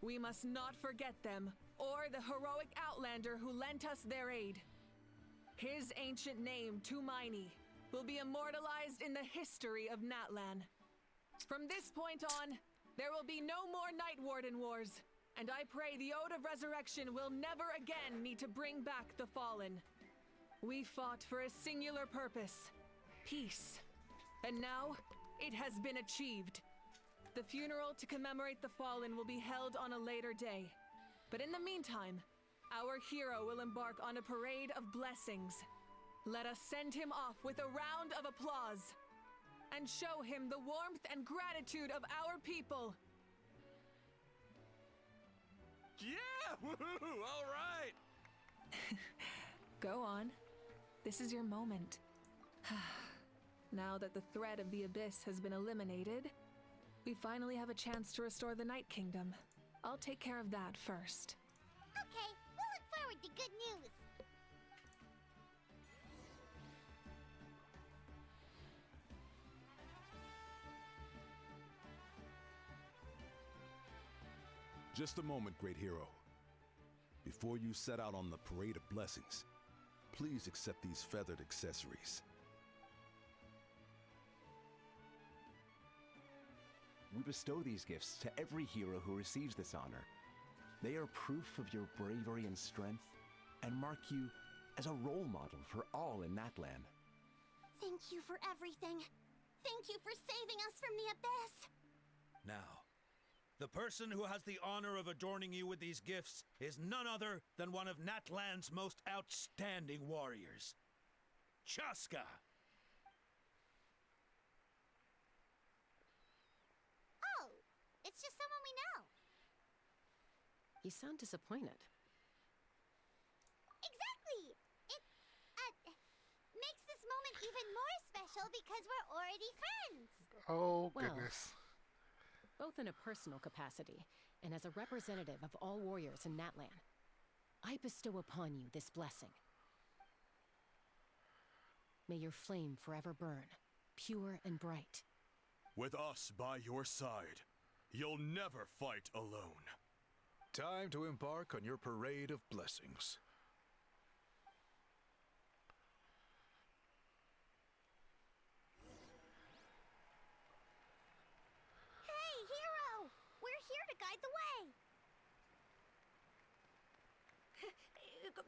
We must not forget them or the heroic Outlander who lent us their aid. His ancient name, Tumaini, will be immortalized in the history of Natlan. From this point on, there will be no more Night Warden Wars. And I pray the Ode of Resurrection will never again need to bring back the Fallen. We fought for a singular purpose, peace. And now, it has been achieved. The funeral to commemorate the Fallen will be held on a later day. But in the meantime, our hero will embark on a parade of blessings. Let us send him off with a round of applause and show him the warmth and gratitude of our people. Yeah! Woohoo! All right! Go on. This is your moment. Now that the threat of the Abyss has been eliminated, we finally have a chance to restore the Night Kingdom. I'll take care of that first. Okay, we'll look forward to good news. Just a moment, great hero. Before you set out on the parade of blessings, please accept these feathered accessories. We bestow these gifts to every hero who receives this honor. They are proof of your bravery and strength, and mark you as a role model for all in Natlan. Thank you for everything. Thank you for saving us from the Abyss. Now, the person who has the honor of adorning you with these gifts is none other than one of Natlan's most outstanding warriors, Chaska. Oh, it's just someone we know. You sound disappointed. Exactly! It, makes this moment even more special because we're already friends. Oh, Well, goodness. Both in a personal capacity and as a representative of all warriors in Natlan, I bestow upon you this blessing. May your flame forever burn, pure and bright. With us by your side, you'll never fight alone. Time to embark on your parade of blessings.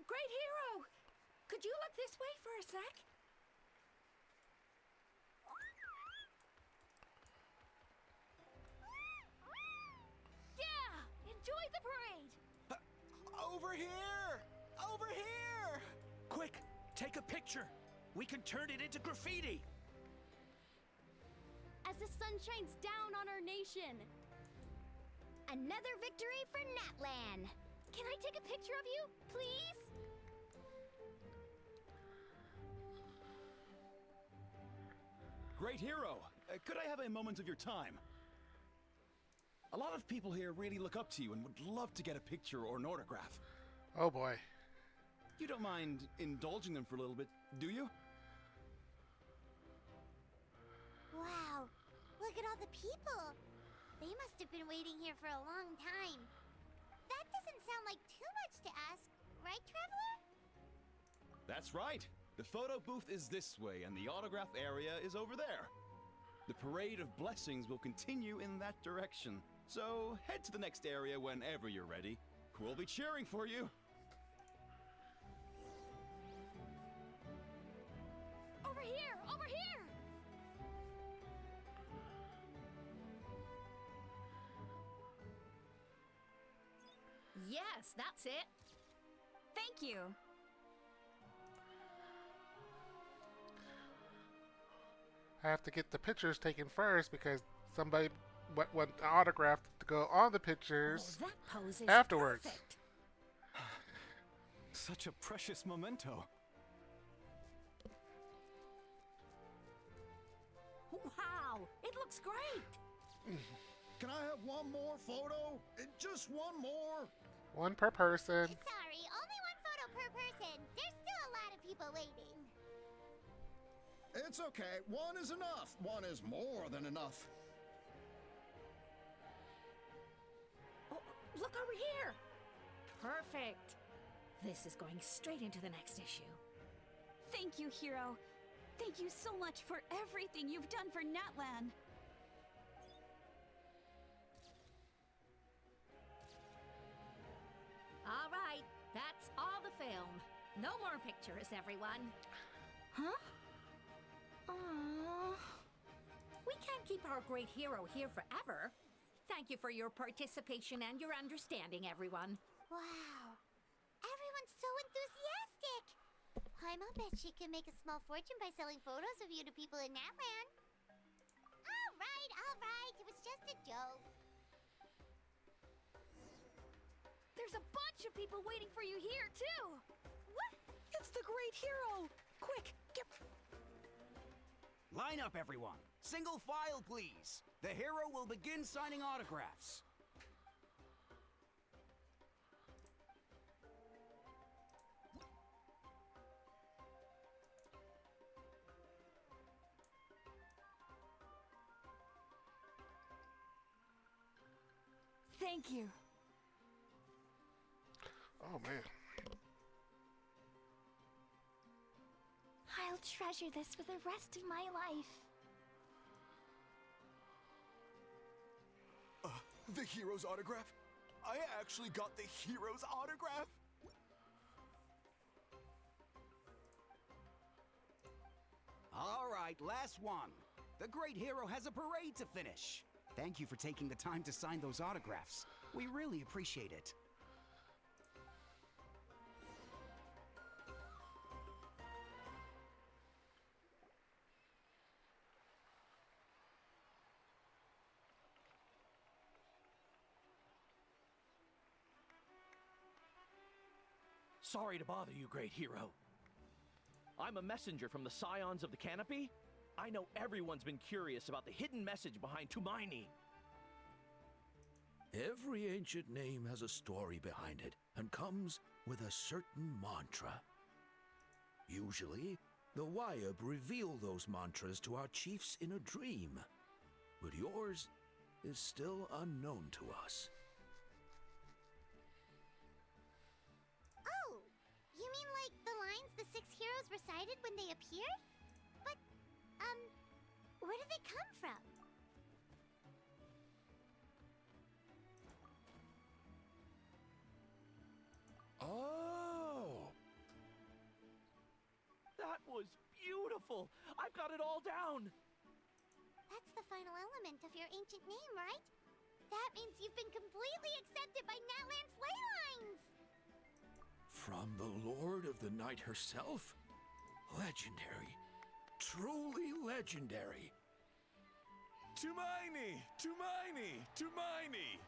Great hero! Could you look this way for a sec? Yeah! Enjoy the parade! Over here! Over here! Quick, take a picture. We can turn it into graffiti. As the sun shines down on our nation. Another victory for Natlan. Can I take a picture of you, please? Great hero! Could I have a moment of your time? A lot of people here really look up to you and would love to get a picture or an autograph. Oh boy. You don't mind indulging them for a little bit, do you? Wow, look at all the people. They must have been waiting here for a long time. That doesn't sound like too much to ask, right, Traveler? That's right. The photo booth is this way and the autograph area is over there. The parade of blessings will continue in that direction. So head to the next area whenever you're ready. We'll be cheering for you. Over here! Over here! Yes, that's it. Thank you. I have to get the pictures taken first because somebody want the autograph to go on the pictures Oh, that pose is afterwards. perfect. Such a precious memento. Wow, it looks great. Can I have one more photo? Just one more. One per person. Sorry, only one photo per person. There's still a lot of people waiting. It's okay. One is enough. One is more than enough. Oh, look over here. Perfect. This is going straight into the next issue. Thank you, hero. Thank you so much for everything you've done for Natlan. All right, that's all the film. No more pictures, everyone. Huh? Aww. We can't keep our great hero here forever. Thank you for your participation and your understanding, everyone. Wow. Everyone's so enthusiastic. Paimon bet she can make a small fortune by selling photos of you to people in Natlan. All right, all right. It was just a joke. There's a bunch of people waiting for you here, too. What? It's the great hero. Quick, get... Line up, everyone. Single file, please. The hero will begin signing autographs. Thank you. Oh man. I'll treasure this for the rest of my life. The hero's autograph? I actually got the hero's autograph? All right, last one. The great hero has a parade to finish. Thank you for taking the time to sign those autographs. We really appreciate it. Sorry to bother you, great hero. I'm a messenger from the Scions of the Canopy. I know everyone's been curious about the hidden message behind Tumaini. Every ancient name has a story behind it and comes with a certain mantra. Usually, the Wayab reveal those mantras to our chiefs in a dream, but yours is still unknown to us. Oh, you mean like the lines the 6 heroes recited when they appeared? But, where did they come from? Oh! was beautiful. I've got it all down. That's the final element of your ancient name, right? That means you've been completely accepted by Natlan's ley lines! From the Lord of the Night herself? Legendary. Truly legendary. Tumaini! Tumaini! Tumaini!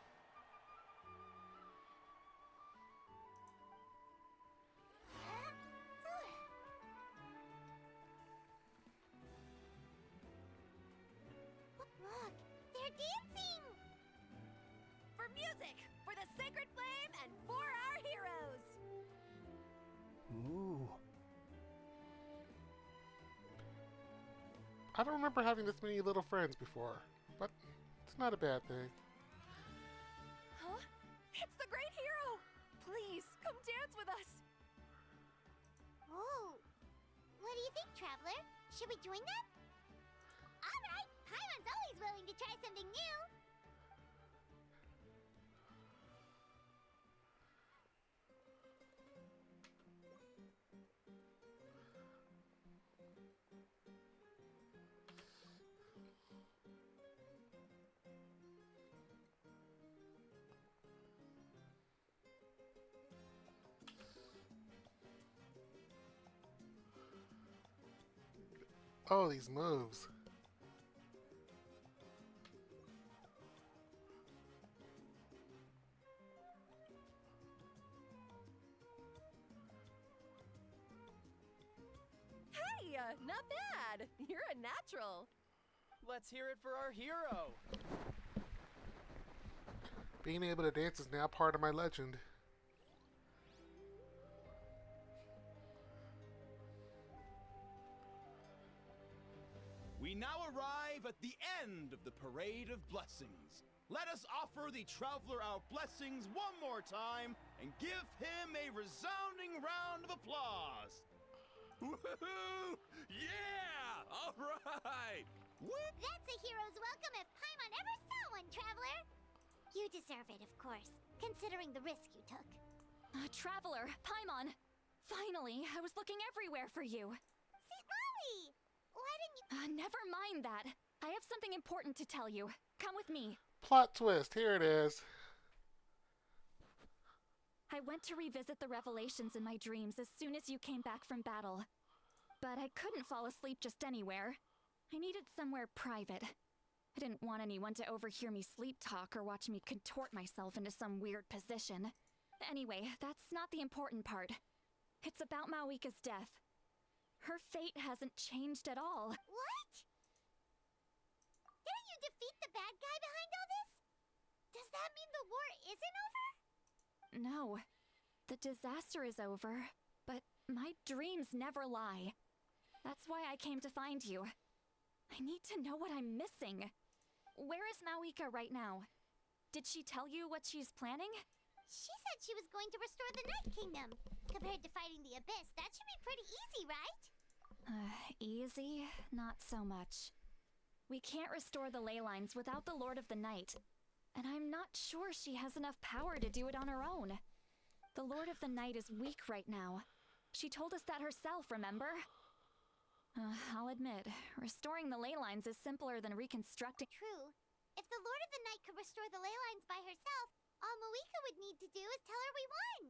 Look, they're dancing! For music, for the sacred flame, and for our heroes! Ooh. I don't remember having this many little friends before, but it's not a bad thing. Huh? It's the great hero! Please, come dance with us! Oh, what do you think, Traveler? Should we join them? Alright, Paimon's always willing to try something new! Oh, these moves. Hey, not bad! You're a natural! Let's hear it for our hero. Being able to dance is now part of my legend. We now arrive at the end of the Parade of Blessings. Let us offer the traveler our blessings one more time and give him a resounding round of applause. Woohoo! Yeah! All right! That's a hero's welcome if Paimon ever saw one, Traveler! You deserve it, of course, considering the risk you took. Traveler, Paimon! Finally, I was looking everywhere for you. St. Molly! Why didn't you— Never mind that. I have something important to tell you. Come with me. Plot twist, here it is. I went to revisit the revelations in my dreams as soon as you came back from battle. But I couldn't fall asleep just anywhere. I needed somewhere private. I didn't want anyone to overhear me sleep talk or watch me contort myself into some weird position. Anyway, that's not the important part. It's about Mawika's death. Her fate hasn't changed at all. What? Didn't you defeat the bad guy behind all this? Does that mean the war isn't over? No. The disaster is over, but my dreams never lie. That's why I came to find you. I need to know what I'm missing. Where is Mawika right now? Did she tell you what she's planning? She said she was going to restore the Night Kingdom. Compared to fighting the Abyss, that should be pretty easy, right? Easy? Not so much. We can't restore the ley lines without the Lord of the Night. And I'm not sure she has enough power to do it on her own. The Lord of the Night is weak right now. She told us that herself, remember? I'll admit, restoring the ley lines is simpler than reconstructing— True. If the Lord of the Night could restore the ley lines by herself, all Mawika would need to do is tell her we won!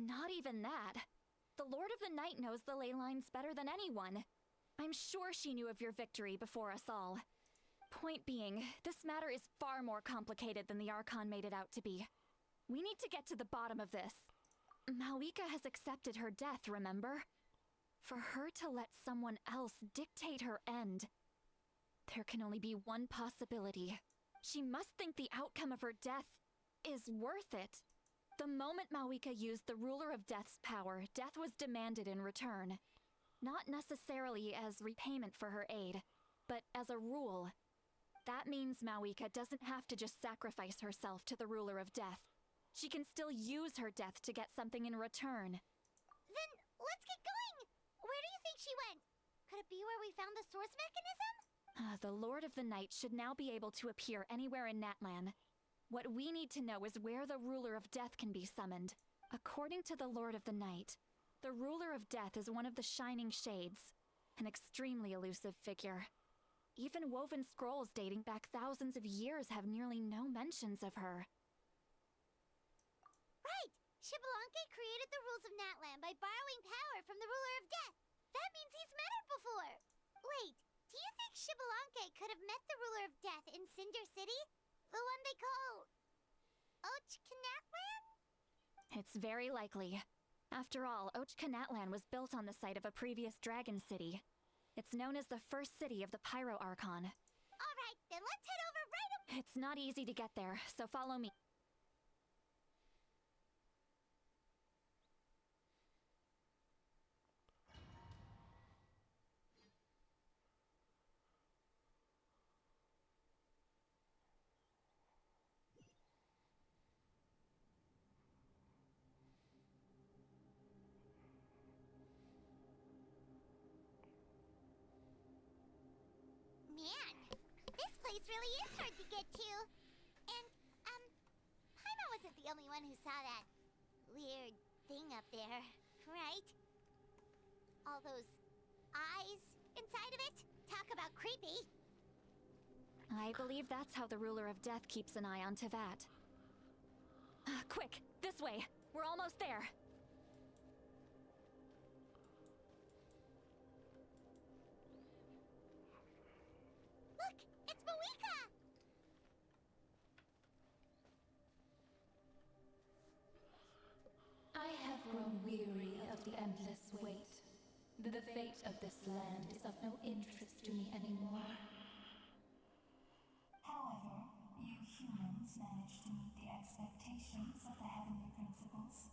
Not even that. The Lord of the Night knows the ley lines better than anyone. I'm sure she knew of your victory before us all. Point being, this matter is far more complicated than the Archon made it out to be. We need to get to the bottom of this. Mawika has accepted her death, remember? For her to let someone else dictate her end. There can only be one possibility. She must think the outcome of her death is worth it. The moment Mawika used the Ruler of Death's power, death was demanded in return. Not necessarily as repayment for her aid, but as a rule. That means Mawika doesn't have to just sacrifice herself to the Ruler of Death. She can still use her death to get something in return. Then, let's get going! Where do you think she went? Could it be where we found the source mechanism? The Lord of the Night should now be able to appear anywhere in Natlan. What we need to know is where the Ruler of Death can be summoned. According to the Lord of the Night, The ruler of death is one of the Shining Shades, an extremely elusive figure. Even woven scrolls dating back thousands of years have nearly no mentions of her. Right! Shibalanke created the rules of Natlan by borrowing power from the ruler of death. That means he's met her before. Wait, do you think Shibalanke could have met the ruler of death in Cinder City? The one they call... Natlan? It's very likely. After all, Natlan was built on the site of a previous dragon city. It's known as the first city of the Pyro Archon. Alright, then let's head over right It's not easy to get there, so follow me. Man, this place really is hard to get to. And, Paimon wasn't the only one who saw that weird thing up there, right? All those eyes inside of it? Talk about creepy. I believe that's how the ruler of death keeps an eye on Tevat. Quick, this way! We're almost there! Look, it's Moika! I have grown weary of the endless wait. The fate of this land is of no interest to me anymore. However, you humans managed to meet the expectations of the heavenly principles.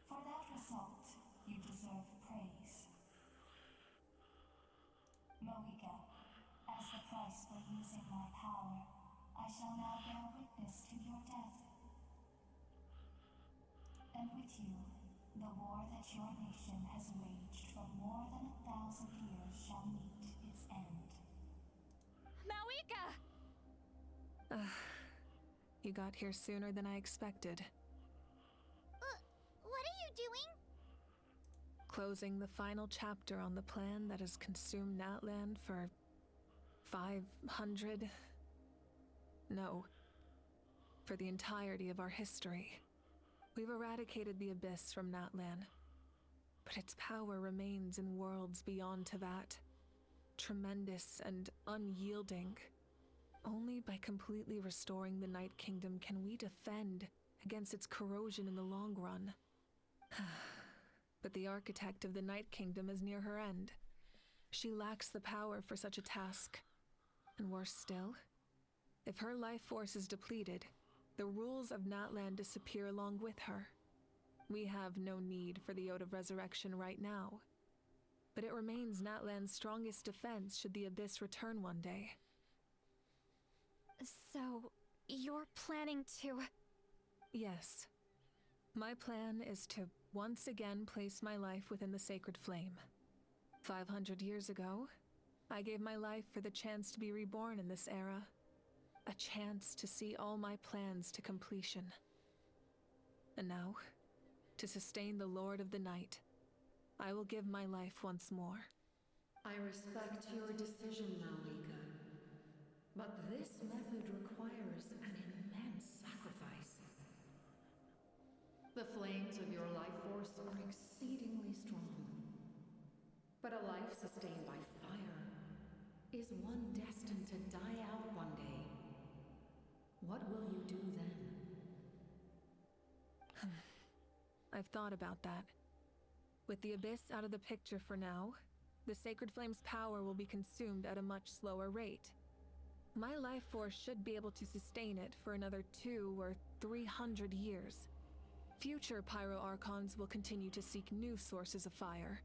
For that result, you deserve praise. Moika, as the price for using my power, I shall now bear witness to your death. And with you, the war that your nation has waged for more than 1,000 years shall meet its end. Mawika! You got here sooner than I expected. What are you doing? Closing the final chapter on the plan that has consumed Natlan for 500... No. For the entirety of our history. We've eradicated the Abyss from Natlan, but its power remains in worlds beyond Tevat. Tremendous and unyielding. Only by completely restoring the Night Kingdom can we defend against its corrosion in the long run. But the architect of the Night Kingdom is near her end. She lacks the power for such a task. And worse still, if her life force is depleted, the rules of Natlan disappear along with her. We have no need for the Ode of Resurrection right now, but it remains Natlan's strongest defense should the Abyss return one day. So, you're planning to... Yes. My plan is to once again place my life within the sacred flame. 500 years ago, I gave my life for the chance to be reborn in this era. A chance to see all my plans to completion. And now, to sustain the Lord of the Night, I will give my life once more. I respect your decision, Malika. But this method requires an immense sacrifice. The flames of your life force are exceedingly strong. But a life sustained by fire is one destined to die out one day. What will you do then? I've thought about that. With the Abyss out of the picture for now, the Sacred Flame's power will be consumed at a much slower rate. My life force should be able to sustain it for another 200 or 300 years. Future Pyro Archons will continue to seek new sources of fire.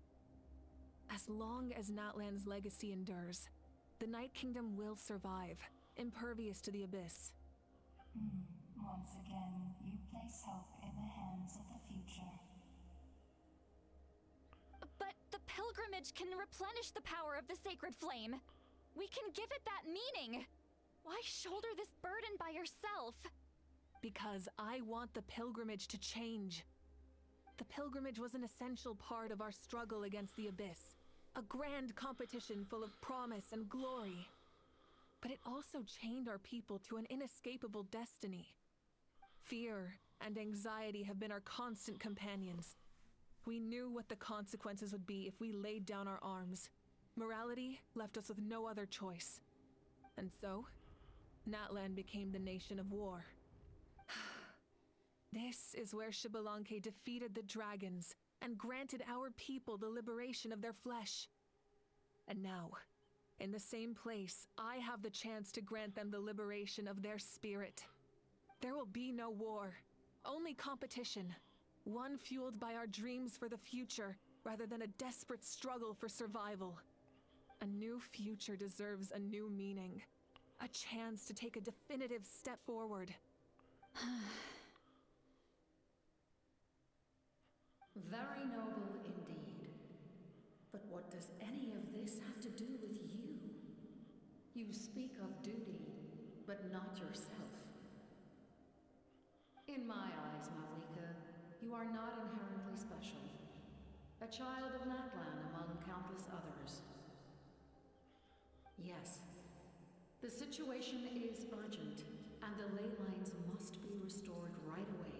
As long as Natlan's legacy endures, the Night Kingdom will survive, impervious to the Abyss. Once again, you place hope in the hands of the future. But the pilgrimage can replenish the power of the sacred flame. We can give it that meaning. Why shoulder this burden by yourself? Because I want the pilgrimage to change. The pilgrimage was an essential part of our struggle against the Abyss, a grand competition full of promise and glory. But it also chained our people to an inescapable destiny. Fear and anxiety have been our constant companions. We knew what the consequences would be if we laid down our arms. Morality left us with no other choice. And so, Natlan became the nation of war. This is where Xbalanque defeated the dragons and granted our people the liberation of their flesh. And now, in the same place, I have the chance to grant them the liberation of their spirit. There will be no war, only competition. One fueled by our dreams for the future, rather than a desperate struggle for survival. A new future deserves a new meaning. A chance to take a definitive step forward. Very noble indeed. But what does any of this have to do with you? You speak of duty, but not yourself. In my eyes, Malika, you are not inherently special. A child of Natlan among countless others. Yes, the situation is urgent, and the ley lines must be restored right away.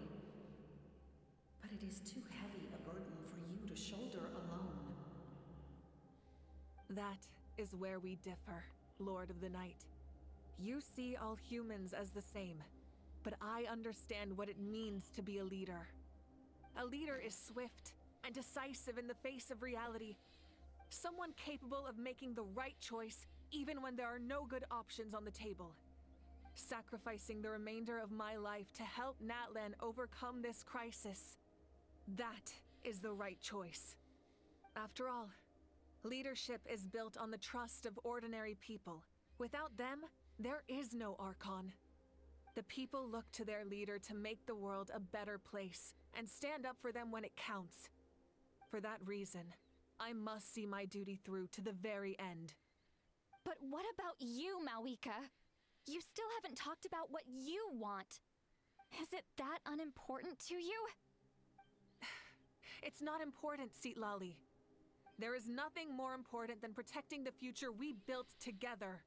But it is too heavy a burden for you to shoulder alone. That is where we differ, Lord of the Night. You see all humans as the same, but I understand what it means to be a leader. A leader is swift and decisive in the face of reality. Someone capable of making the right choice even when there are no good options on the table. Sacrificing the remainder of my life to help Natlan overcome this crisis. That is the right choice. After all, leadership is built on the trust of ordinary people. Without them, there is no Archon. The people look to their leader to make the world a better place and stand up for them when it counts. For that reason, I must see my duty through to the very end. But what about you, Malika? You still haven't talked about what you want. Is it that unimportant to you? It's not important, Citlali. There is nothing more important than protecting the future we built together.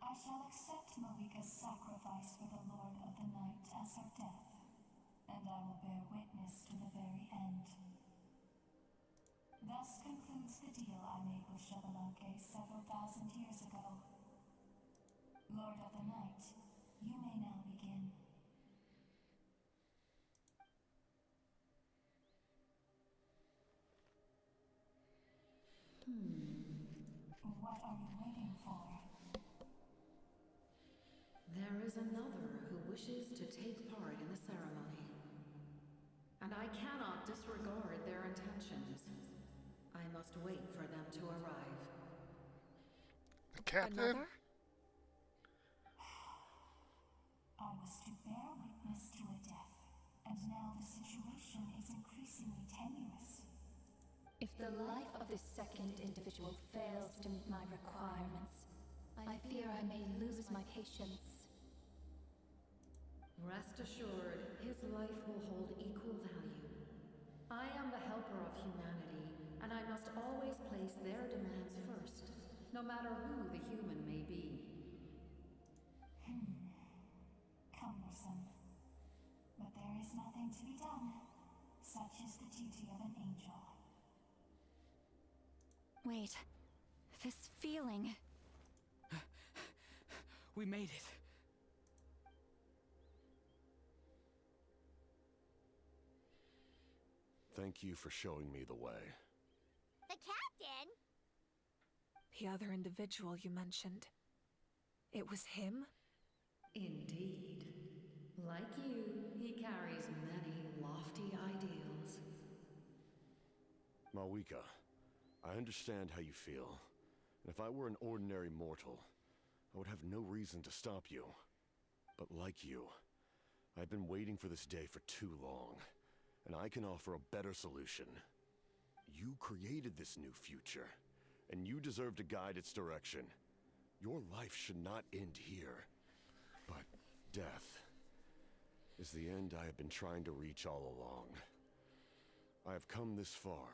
I shall accept Malika's sacrifice for the Lord of the Night as her death, and I will bear witness to the very end. Thus concludes the deal I made with Xbalanque several thousand years ago. Lord of the Night, you may now begin. What are you waiting for? There is another who wishes to take part in the ceremony. And I cannot disregard their intentions. I must wait for them to arrive. Captain? Another? I was to bear witness to a death, and now the situation is increasingly tenuous. If the life of this second individual fails to meet my requirements, I fear I may lose my patience. Rest assured, his life will hold equal value. I am the helper of humanity, and I must always place their demands first, no matter who the human may be. Cumbersome. But there is nothing to be done. Such is the duty of an angel. Wait. This feeling. We made it. Thank you for showing me the way. The captain? The other individual you mentioned. It was him? Indeed. Like you, he carries many lofty ideals. Malika, I understand how you feel. And if I were an ordinary mortal, I would have no reason to stop you. But like you, I've been waiting for this day for too long. And I can offer a better solution. You created this new future, and you deserve to guide its direction. Your life should not end here. But death is the end I have been trying to reach all along. I have come this far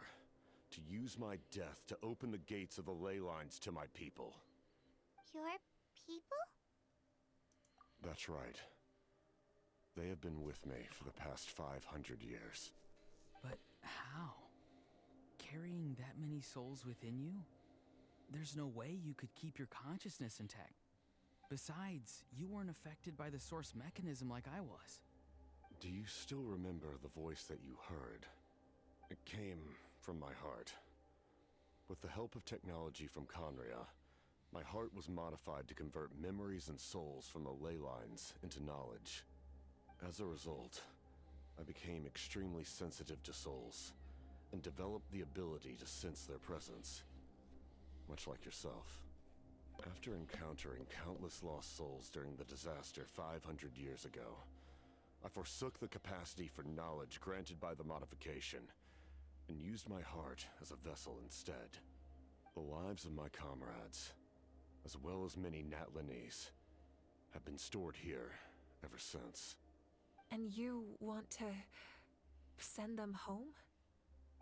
to use my death to open the gates of the ley lines to my people. Your people? That's right. They have been with me for the past 500 years. But how? Carrying that many souls within you? There's no way you could keep your consciousness intact. Besides, you weren't affected by the source mechanism like I was. Do you still remember the voice that you heard? It came from my heart. With the help of technology from Conria, my heart was modified to convert memories and souls from the ley lines into knowledge. As a result, I became extremely sensitive to souls, and developed the ability to sense their presence. Much like yourself. After encountering countless lost souls during the disaster 500 years ago, I forsook the capacity for knowledge granted by the modification, and used my heart as a vessel instead. The lives of my comrades, as well as many Natlanese, have been stored here ever since. And you want to send them home?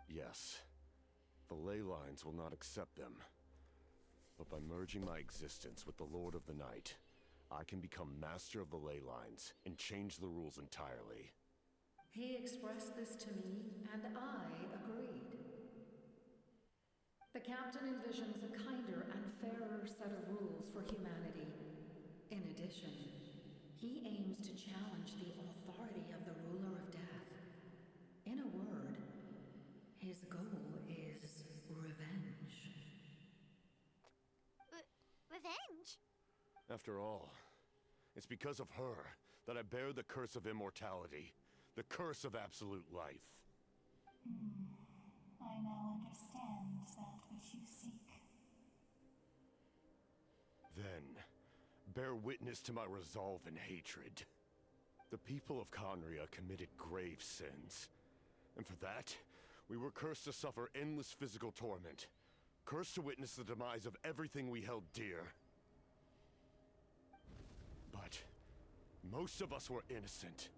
Yes. The ley lines will not accept them. But by merging my existence with the Lord of the Night, I can become master of the ley lines and change the rules entirely. He expressed this to me, and I agreed. The captain envisions a kinder and fairer set of rules for humanity. In addition, he aims to challenge the authority of the ruler of death. In a word, his goal is revenge. Revenge? After all, it's because of her that I bear the curse of immortality, the curse of absolute life. I now understand that which you seek. Then, bear witness to my resolve and hatred. The people of Conria committed grave sins, and for that, we were cursed to suffer endless physical torment, cursed to witness the demise of everything we held dear. But most of us were innocent.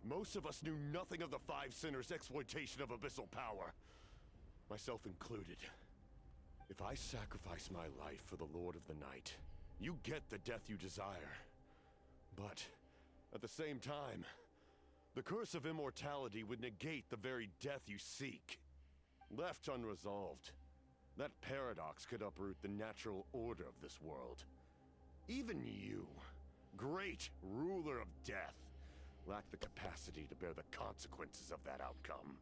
Most of us knew nothing of the Five Sinners' exploitation of abyssal power, myself included. If I sacrifice my life for the Lord of the Night, you get the death you desire. But at the same time, the curse of immortality would negate the very death you seek. Left unresolved, that paradox could uproot the natural order of this world. Even you, great ruler of death, lack the capacity to bear the consequences of that outcome.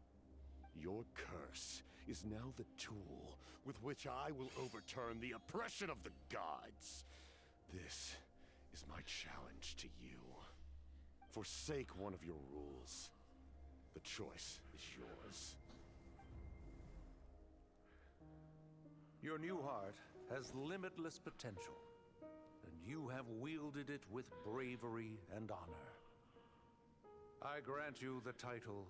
Your curse is now the tool with which I will overturn the oppression of the gods. This is my challenge to you. Forsake one of your rules. The choice is yours. Your new heart has limitless potential, and you have wielded it with bravery and honor. I grant you the title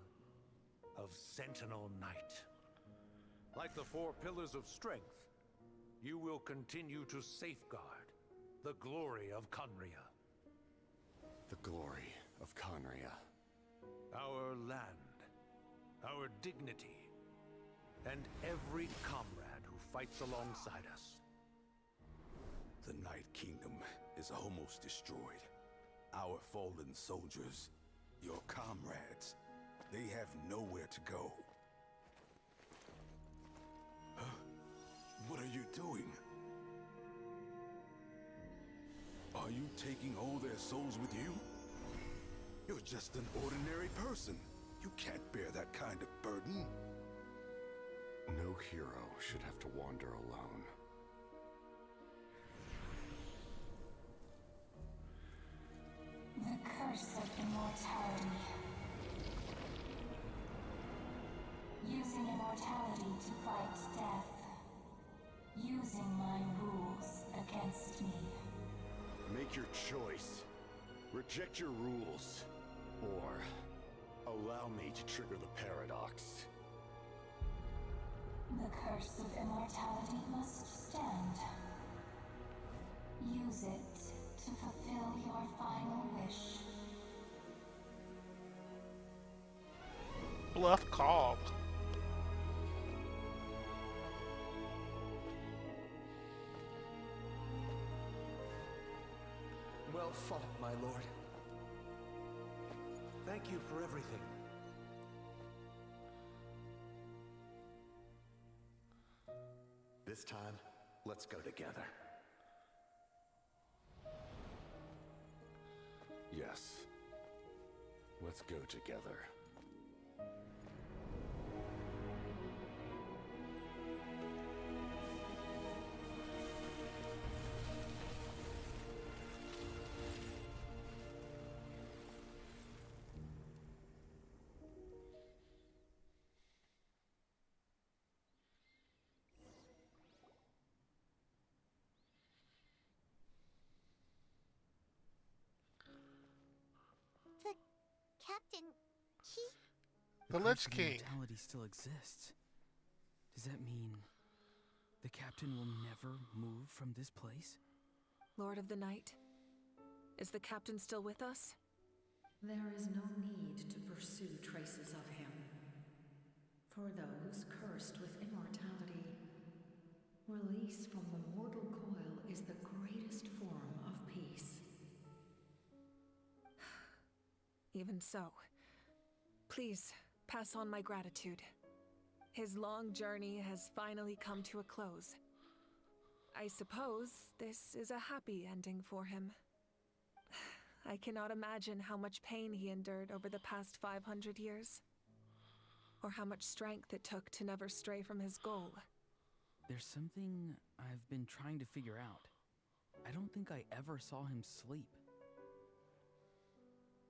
of Sentinel Knight. Like the four pillars of strength, you will continue to safeguard the glory of Conria. The glory of Conria. Our land, our dignity, and every comrade who fights alongside us. The Night Kingdom is almost destroyed. Our fallen soldiers, your comrades, they have nowhere to go. Huh? What are you doing? Are you taking all their souls with you? You're just an ordinary person. You can't bear that kind of burden. No hero should have to wander alone. The curse of immortality. Using immortality to fight death. Using my rules against me. Make your choice. Reject your rules. Or allow me to trigger the paradox. The curse of immortality must stand. Use it to fulfill your final wish. Bluff called. Well fought, my lord. Thank you for everything. This time, let's go together. Yes. Let's go together. The captain, he... The curse Lich of King. immortality still exists. Does that mean the captain will never move from this place? Lord of the Night, is the captain still with us? There is no need to pursue traces of him. For those cursed with immortality, release from the mortal coil is the greatest form of peace. Even so, please pass on my gratitude. His long journey has finally come to a close. I suppose this is a happy ending for him. I cannot imagine how much pain he endured over the past 500 years, or how much strength it took to never stray from his goal. There's something I've been trying to figure out. I don't think I ever saw him sleep.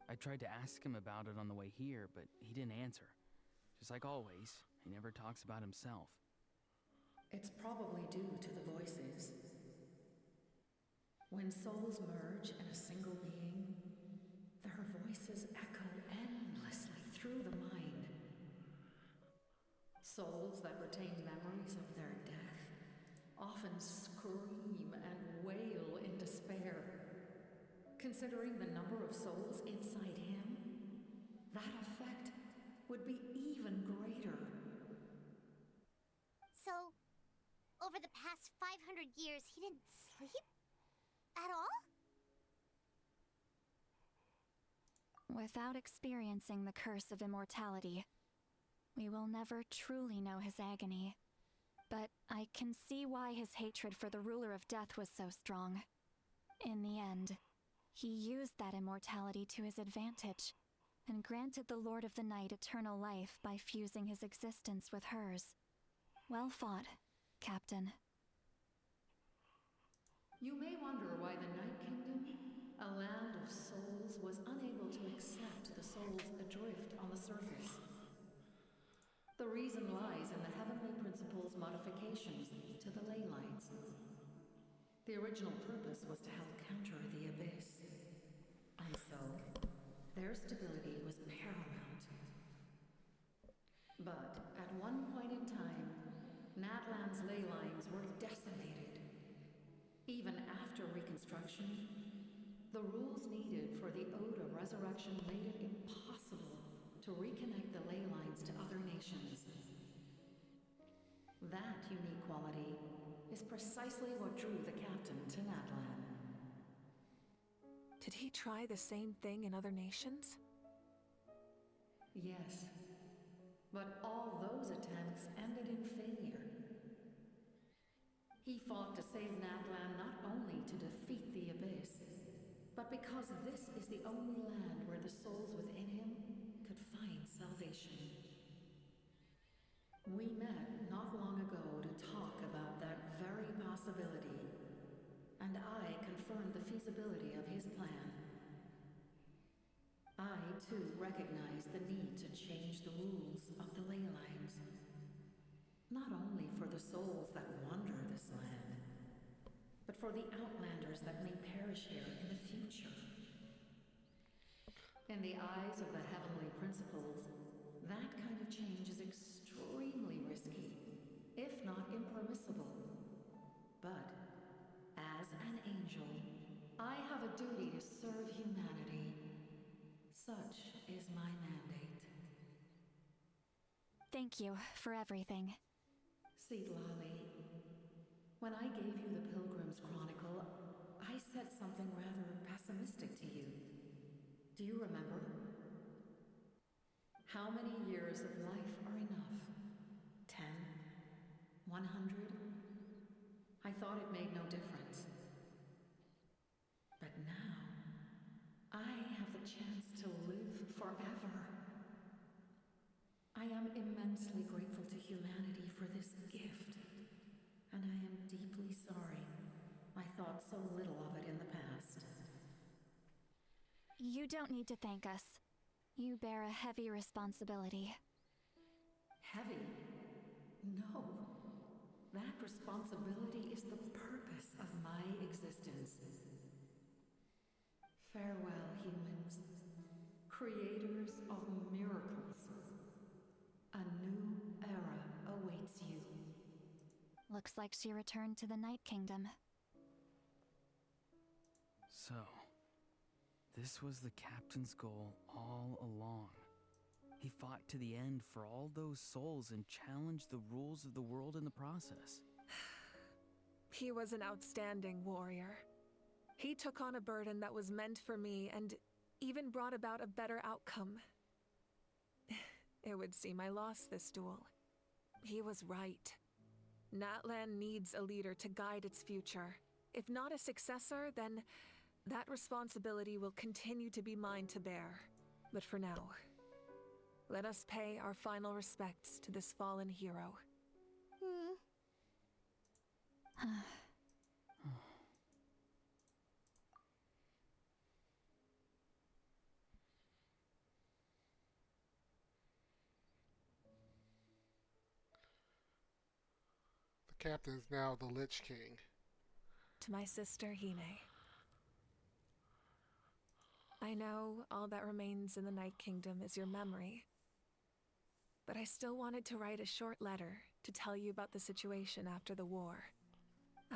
I tried to ask him about it on the way here, but he didn't answer. Just like always, he never talks about himself. It's probably due to the voices. When souls merge in a single being, their voices echo endlessly through the mind. Souls that retain memories of their death often scream and wail in despair. Considering the number of souls inside him, that effect would be even greater. So, over the past 500 years, he didn't sleep? At all? Without experiencing the curse of immortality, we will never truly know his agony. But I can see why his hatred for the ruler of death was so strong. In the end, he used that immortality to his advantage, and granted the Lord of the Night eternal life by fusing his existence with hers. Well fought, Captain. You may wonder why the Night Kingdom, a land of souls, was unable to accept the souls adrift on the surface. The reason lies in the Heavenly Principle's modifications to the ley lines. The original purpose was to help counter the Abyss. And so, their stability was paramount. But at one point in time, Natlan's ley lines were decimated. Even after reconstruction, the rules needed for the Ode of Resurrection made it impossible to reconnect the ley lines to other nations. That unique quality is precisely what drew the captain to Natlan. Did he try the same thing in other nations? Yes, but all those attempts ended in failure. He fought to save Natlan not only to defeat the Abyss, but because this is the only land where the souls within him could find salvation. We met not long ago to talk about that very possibility, and I confirmed the feasibility of his plan. I, too, recognize the need to change the rules of the ley lines. Not only for the souls that wander this land, but for the outlanders that may perish here in the future. In the eyes of the Heavenly Principles, that kind of change is extremely risky. if not impermissible. But, as an angel, I have a duty to serve humanity. Such is my mandate. Thank you for everything. See, Lolly, when I gave you the Pilgrim's Chronicle, I said something rather pessimistic to you. Do you remember? How many years of life are enough? 10? 100? I thought it made no difference. But now, I have the chance to live forever. I am immensely grateful to humanity for this gift, and I am deeply sorry I thought so little of it in the past. You don't need to thank us. You bear a heavy responsibility. Heavy? No. That responsibility is the purpose of my existence. Farewell, humans. Creators of miracles. A new era awaits you. Looks like she returned to the Night Kingdom. So, this was the captain's goal all along. He fought to the end for all those souls and challenged the rules of the world in the process. He was an outstanding warrior. He took on a burden that was meant for me and even brought about a better outcome. It would seem I lost this duel. He was right. Natlan needs a leader to guide its future. If not a successor, then that responsibility will continue to be mine to bear. But for now, let us pay our final respects to this fallen hero. The captain's now the Lich King. To my sister Hine. I know all that remains in the Night Kingdom is your memory. But I still wanted to write a short letter to tell you about the situation after the war.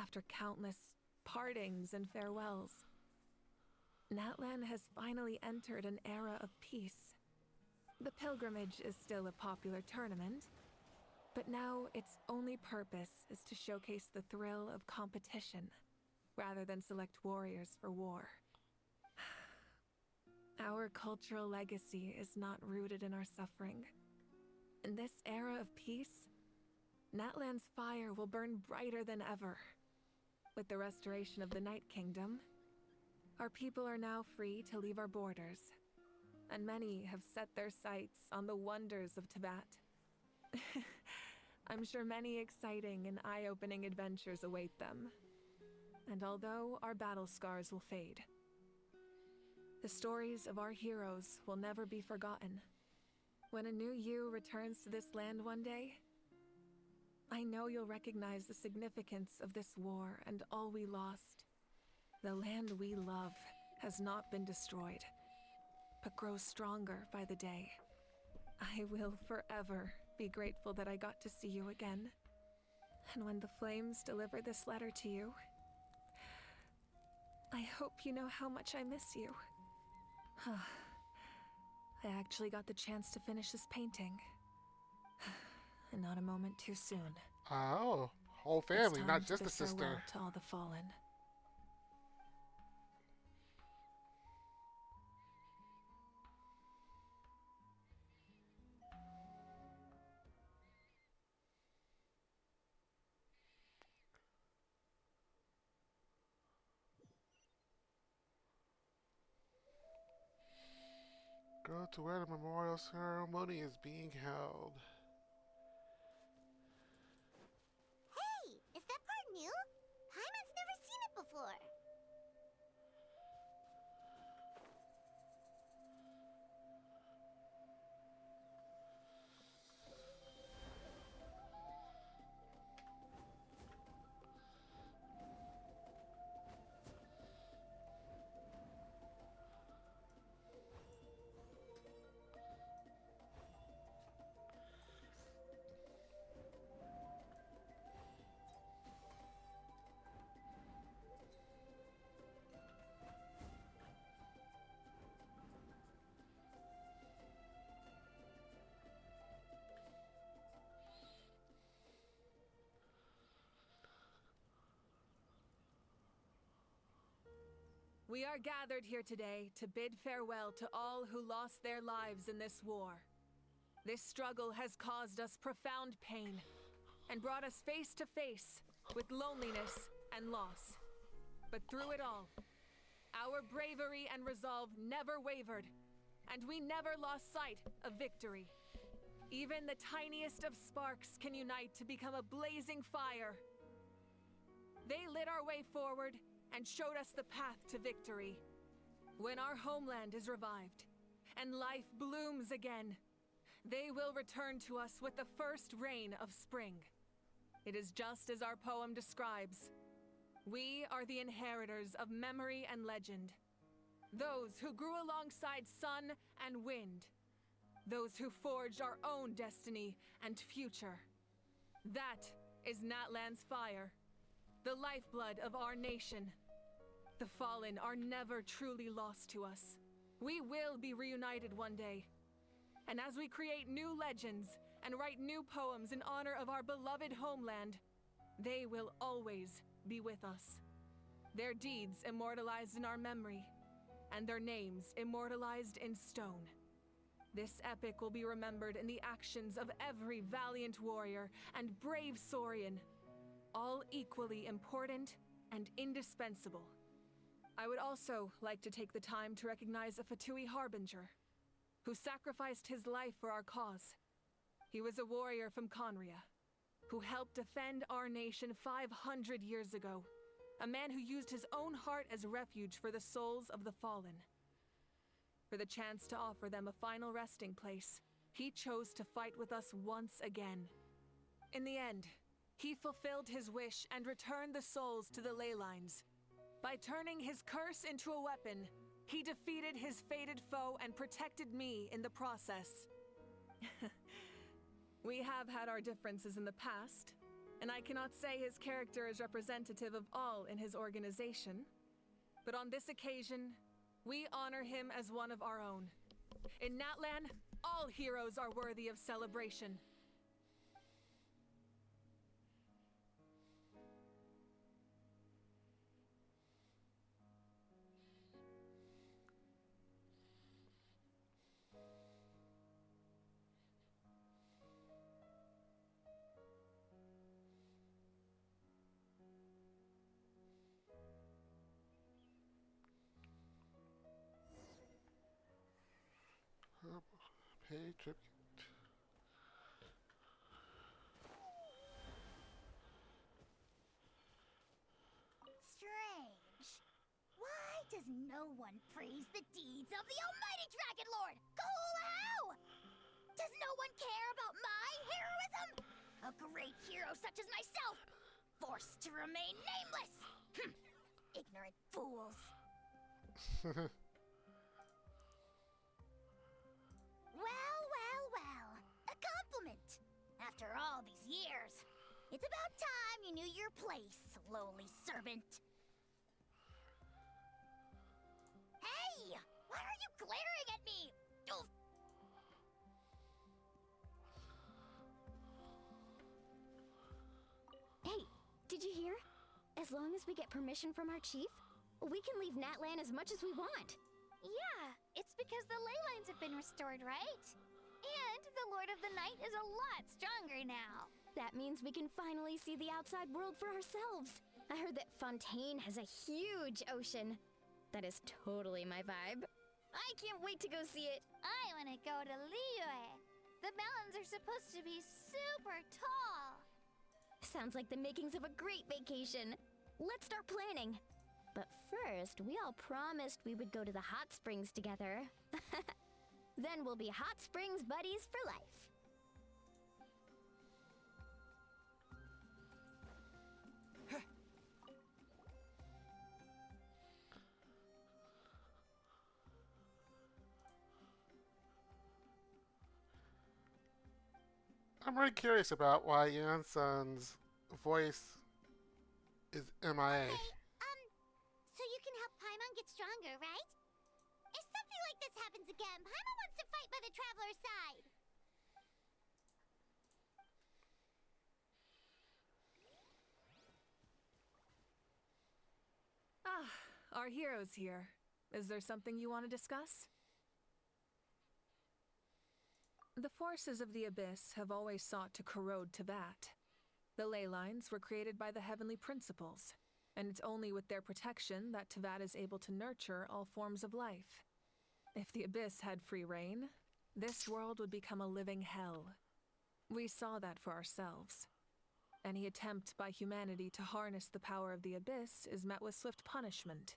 After countless partings and farewells. Natlan has finally entered an era of peace. The pilgrimage is still a popular tournament, but now its only purpose is to showcase the thrill of competition, rather than select warriors for war. Our cultural legacy is not rooted in our suffering. In this era of peace, Natlan's fire will burn brighter than ever. With the restoration of the Night Kingdom, our people are now free to leave our borders, and many have set their sights on the wonders of Tibet. I'm sure many exciting and eye-opening adventures await them. And although our battle scars will fade, the stories of our heroes will never be forgotten. When a new you returns to this land one day, I know you'll recognize the significance of this war and all we lost. The land we love has not been destroyed, but grows stronger by the day. I will forever be grateful that I got to see you again. And when the flames deliver this letter to you, I hope you know how much I miss you. I actually got the chance to finish this painting. And not a moment too soon. Oh, whole family, not just the sister. To all the fallen. Go to where the memorial ceremony is being held. Hey, is that part new? Paimon's never seen it before. We are gathered here today to bid farewell to all who lost their lives in this war. This struggle has caused us profound pain and brought us face to face with loneliness and loss. But through it all, our bravery and resolve never wavered, and we never lost sight of victory. Even the tiniest of sparks can unite to become a blazing fire. They lit our way forward and showed us the path to victory. When our homeland is revived and life blooms again, they will return to us with the first rain of spring. It is just as our poem describes. We are the inheritors of memory and legend. Those who grew alongside sun and wind. Those who forged our own destiny and future. That is Natlan's fire, the lifeblood of our nation. The fallen are never truly lost to us. We will be reunited one day. And as we create new legends and write new poems in honor of our beloved homeland, they will always be with us. Their deeds immortalized in our memory, and their names immortalized in stone. This epic will be remembered in the actions of every valiant warrior and brave Saurian, all equally important and indispensable. I would also like to take the time to recognize a Fatui Harbinger, who sacrificed his life for our cause. He was a warrior from Conria, who helped defend our nation 500 years ago. A man who used his own heart as refuge for the souls of the fallen. For the chance to offer them a final resting place, he chose to fight with us once again. In the end, he fulfilled his wish and returned the souls to the ley lines. By turning his curse into a weapon, he defeated his fated foe and protected me in the process. We have had our differences in the past, and I cannot say his character is representative of all in his organization. But on this occasion, we honor him as one of our own. In Natlan, all heroes are worthy of celebration. Pay tribute. Strange. Why does no one praise the deeds of the almighty Dragon Lord, Kahulahau? Does no one care about my heroism? A great hero such as myself, forced to remain nameless. Ignorant fools. Well. A compliment. After all these years, it's about time you knew your place, lowly servant. Hey! Why are you glaring at me? Oof. Hey, did you hear? As long as we get permission from our chief, we can leave Natlan as much as we want. Yeah, it's because the ley lines have been restored, right? And the Lord of the Night is a lot stronger now. That means we can finally see the outside world for ourselves. I heard that Fontaine has a huge ocean. That is totally my vibe. I can't wait to go see it. I want to go to Liyue. The mountains are supposed to be super tall. Sounds like the makings of a great vacation. Let's start planning. But first, we all promised we would go to the hot springs together. Then we'll be hot springs buddies for life. I'm really curious about why Yanson's voice is MIA. So you can help Paimon get stronger, right? If something like this happens again, Paimon wants to fight by the Traveler's side. our hero's here. Is there something you want to discuss? The forces of the Abyss have always sought to corrode Teyvat. The ley lines were created by the Heavenly Principles, and it's only with their protection that Teyvat is able to nurture all forms of life. If the Abyss had free reign, this world would become a living hell. We saw that for ourselves. Any attempt by humanity to harness the power of the Abyss is met with swift punishment.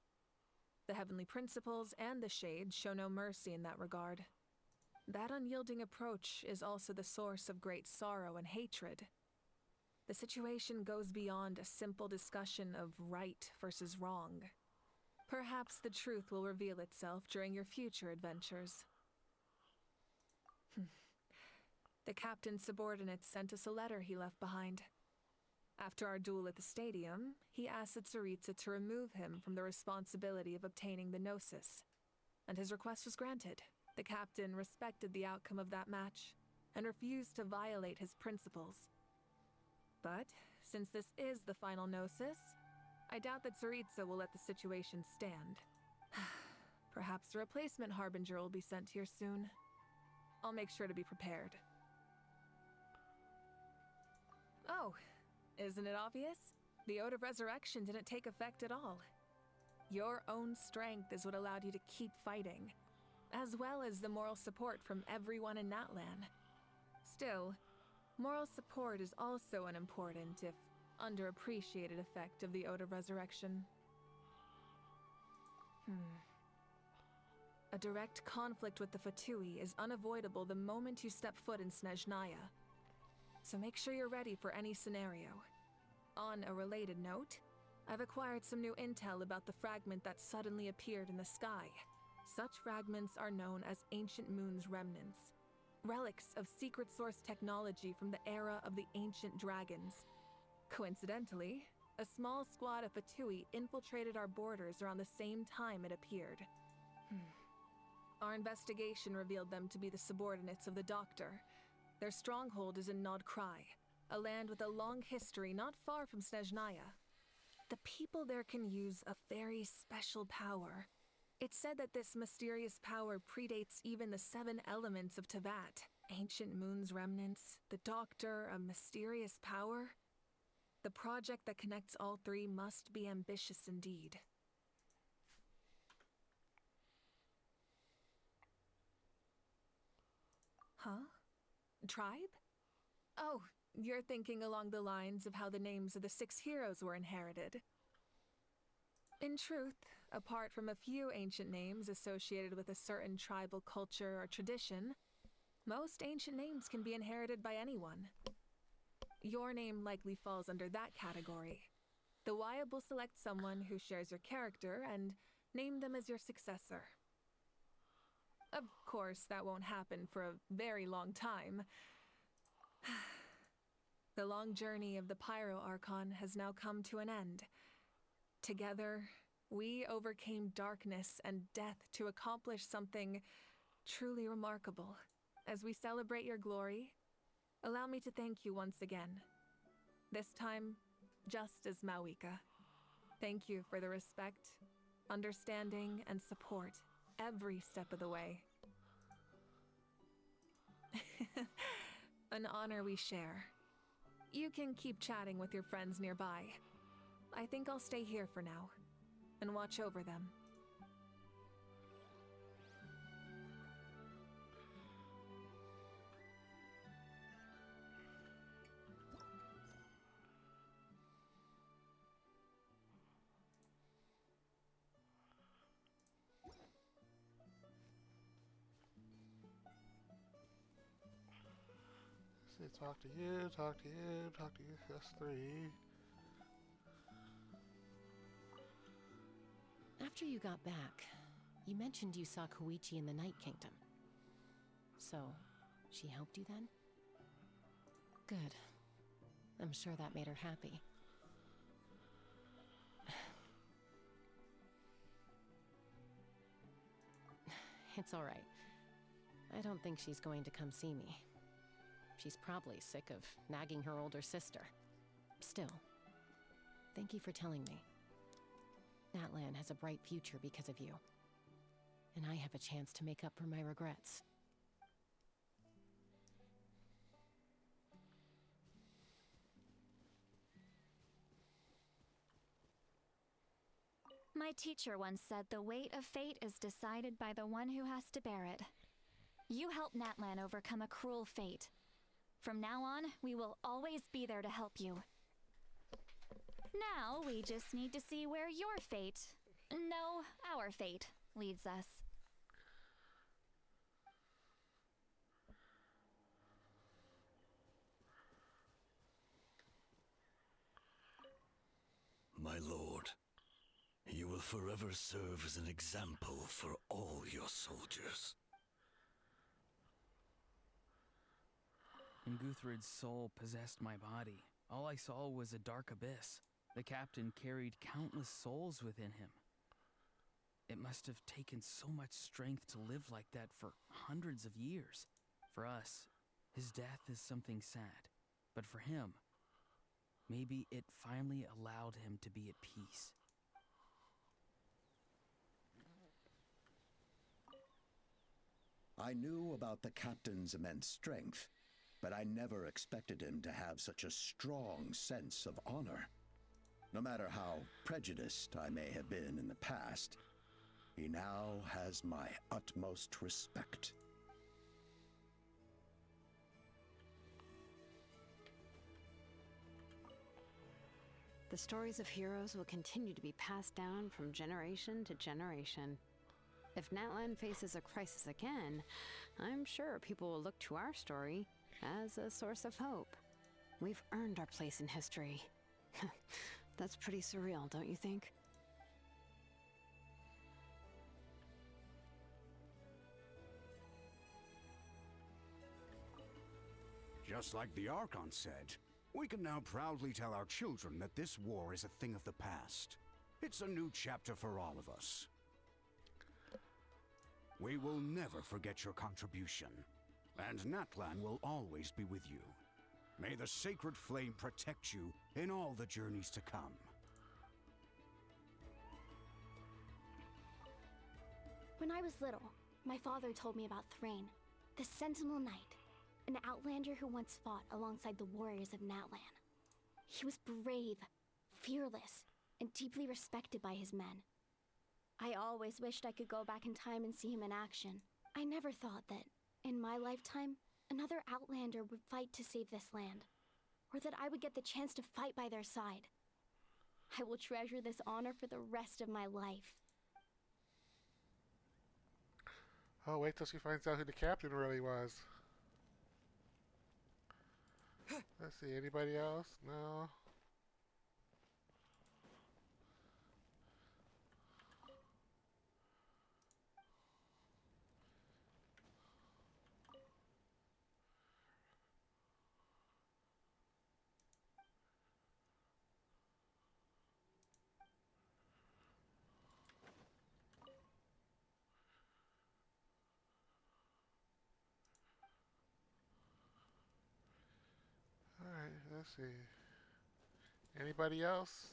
The Heavenly Principles and the Shade show no mercy in that regard. That unyielding approach is also the source of great sorrow and hatred. The situation goes beyond a simple discussion of right versus wrong. Perhaps the truth will reveal itself during your future adventures. The captain's subordinates sent us a letter he left behind. After our duel at the stadium, he asked Tsaritsa to remove him from the responsibility of obtaining the Gnosis, and his request was granted. The captain respected the outcome of that match and refused to violate his principles. But since this is the final Gnosis, I doubt that Tsaritsa will let the situation stand. Perhaps a replacement Harbinger will be sent here soon. I'll make sure to be prepared. Oh, isn't it obvious? The Ode of Resurrection didn't take effect at all. Your own strength is what allowed you to keep fighting, as well as the moral support from everyone in Natlan. Still, moral support is also an important, if underappreciated, effect of the Ode of Resurrection. A direct conflict with the Fatui is unavoidable the moment you step foot in Snezhnaya. So make sure you're ready for any scenario. On a related note, I've acquired some new intel about the fragment that suddenly appeared in the sky. Such fragments are known as Ancient Moon's remnants, relics of secret source technology from the era of the ancient dragons. Coincidentally, a small squad of Fatui infiltrated our borders around the same time it appeared. Our investigation revealed them to be the subordinates of the Doctor. Their stronghold is in Nod Krai, a land with a long history not far from Snezhnaya. The people there can use a very special power. It's said that this mysterious power predates even the 7 elements of Teyvat. Ancient Moon's remnants, the Doctor, a mysterious power. The project that connects all three must be ambitious indeed. Huh? Tribe? Oh, you're thinking along the lines of how the names of the 6 heroes were inherited. In truth, apart from a few ancient names associated with a certain tribal culture or tradition, most ancient names can be inherited by anyone. Your name likely falls under that category. The Wyab will select someone who shares your character and name them as your successor. Of course, that won't happen for a very long time. The long journey of the Pyro Archon has now come to an end. Together, we overcame darkness and death to accomplish something truly remarkable. As we celebrate your glory, allow me to thank you once again. This time, just as Mawika. Thank you for the respect, understanding, and support every step of the way. An honor we share. You can keep chatting with your friends nearby. I think I'll stay here for now and watch over them. Say, talk to you, talk to you, talk to you. That's 3. After you got back, you mentioned you saw Koichi in the Night Kingdom. So, she helped you then? Good. I'm sure that made her happy. It's all right. I don't think she's going to come see me. She's probably sick of nagging her older sister. Still, thank you for telling me. Now, Natlan has a bright future because of you. And I have a chance to make up for my regrets. My teacher once said the weight of fate is decided by the one who has to bear it. You helped Natlan overcome a cruel fate. From now on, we will always be there to help you. Now, we just need to see where your fate, no, our fate, leads us. My lord, you will forever serve as an example for all your soldiers. When Guthred's soul possessed my body, all I saw was a dark abyss. The captain carried countless souls within him. It must have taken so much strength to live like that for hundreds of years. For us, his death is something sad. But for him, maybe it finally allowed him to be at peace. I knew about the captain's immense strength, but I never expected him to have such a strong sense of honor. No matter how prejudiced I may have been in the past, he now has my utmost respect. The stories of heroes will continue to be passed down from generation to generation. If Natlan faces a crisis again, I'm sure people will look to our story as a source of hope. We've earned our place in history. That's pretty surreal, don't you think? Just like the Archon said, we can now proudly tell our children that this war is a thing of the past. It's a new chapter for all of us. We will never forget your contribution, and Natlan will always be with you. May the sacred flame protect you in all the journeys to come. When I was little, my father told me about Thrain, the Sentinel Knight, an outlander who once fought alongside the warriors of Natlan. He was brave, fearless, and deeply respected by his men. I always wished I could go back in time and see him in action. I never thought that, in my lifetime, another outlander would fight to save this land, or that I would get the chance to fight by their side. I will treasure this honor for the rest of my life. Oh, wait till she finds out who the captain really was. Let's see, anybody else? No. Alright, let's see. Anybody else?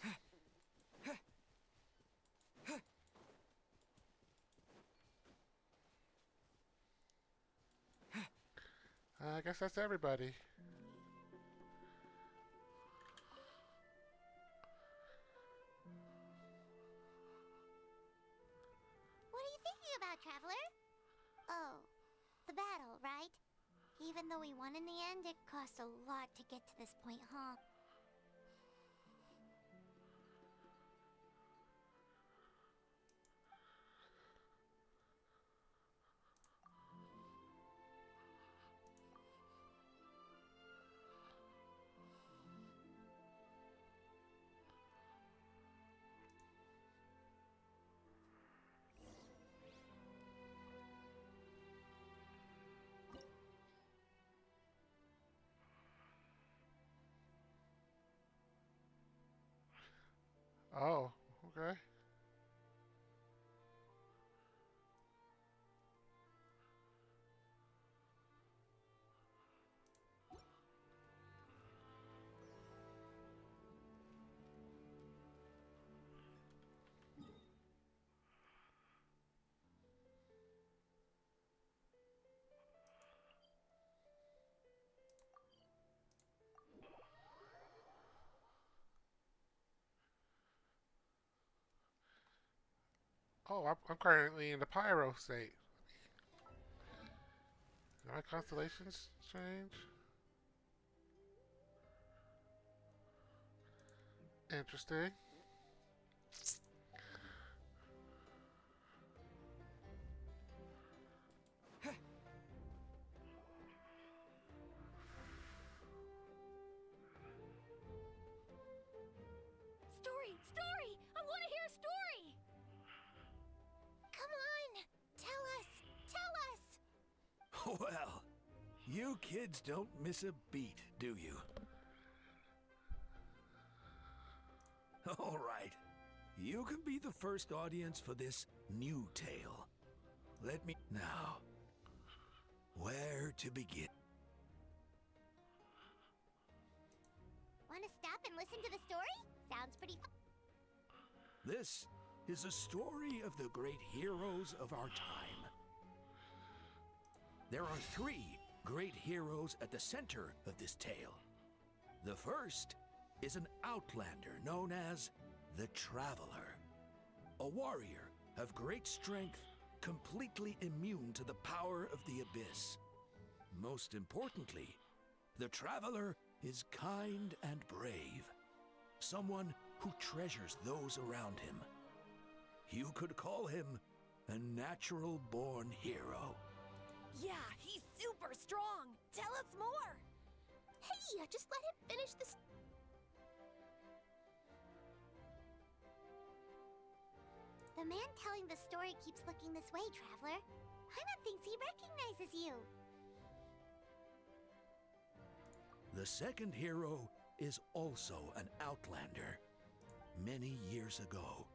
I guess that's everybody. What are you thinking about, Traveler? Oh, the battle, right? Even though we won in the end, it cost a lot to get to this point, huh? Oh, okay. Oh, I'm currently in the Pyro state. Did my constellations change? Interesting. Story! Story! I want to hear a story! Come on! Tell us! Tell us! Well, you kids don't miss a beat, do you? All right. You can be the first audience for this new tale. Let me... Now, where to begin? Want to stop and listen to the story? Sounds pretty fun. This is a story of the great heroes of our time. There are 3 great heroes at the center of this tale. The first is an outlander known as the Traveler, a warrior of great strength, completely immune to the power of the Abyss. Most importantly, the Traveler is kind and brave, someone who treasures those around him. You could call him a natural-born hero. Yeah, he's super strong! Tell us more! Hey, just let him finish this. The man telling the story keeps looking this way, Traveler. Paimon thinks he recognizes you. The second hero is also an outlander. Many years ago,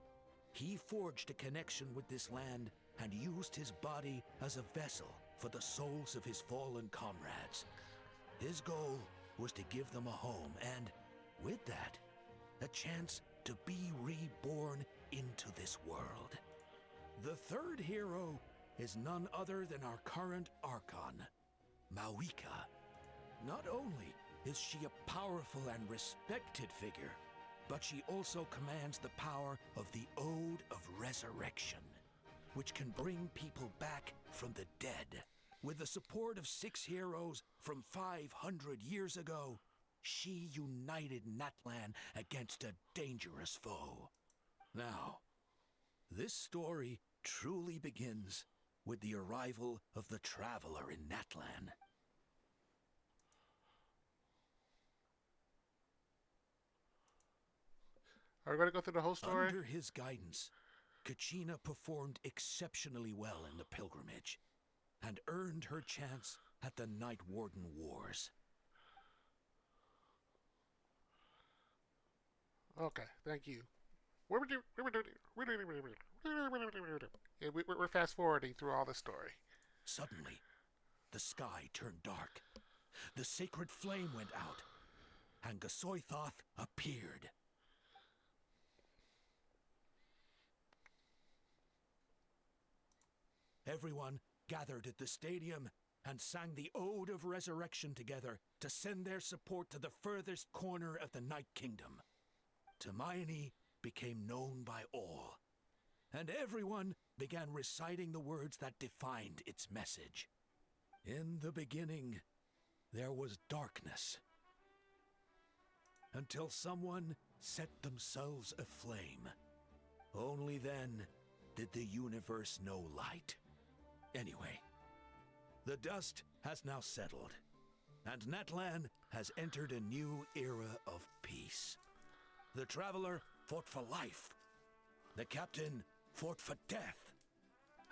he forged a connection with this land and used his body as a vessel for the souls of his fallen comrades. His goal was to give them a home and, with that, a chance to be reborn into this world. The third hero is none other than our current Archon, Mawika. Not only is she a powerful and respected figure, but she also commands the power of the Ode of Resurrection, which can bring people back from the dead. With the support of 6 heroes from 500 years ago, she united Natlan against a dangerous foe. Now, this story truly begins with the arrival of the Traveler in Natlan. Are we going to go through the whole story? Under his guidance, Kachina performed exceptionally well in the pilgrimage and earned her chance at the Night Warden Wars. Okay, thank you. We're fast forwarding through all the story. Suddenly, the sky turned dark. The sacred flame went out, and Gasoithoth appeared. Everyone gathered at the stadium and sang the Ode of Resurrection together to send their support to the furthest corner of the Night Kingdom. Hermione became known by all, and everyone began reciting the words that defined its message. In the beginning, there was darkness, until someone set themselves aflame. Only then did the universe know light. Anyway, the dust has now settled, and Natlan has entered a new era of peace. The Traveler fought for life, the Captain fought for death,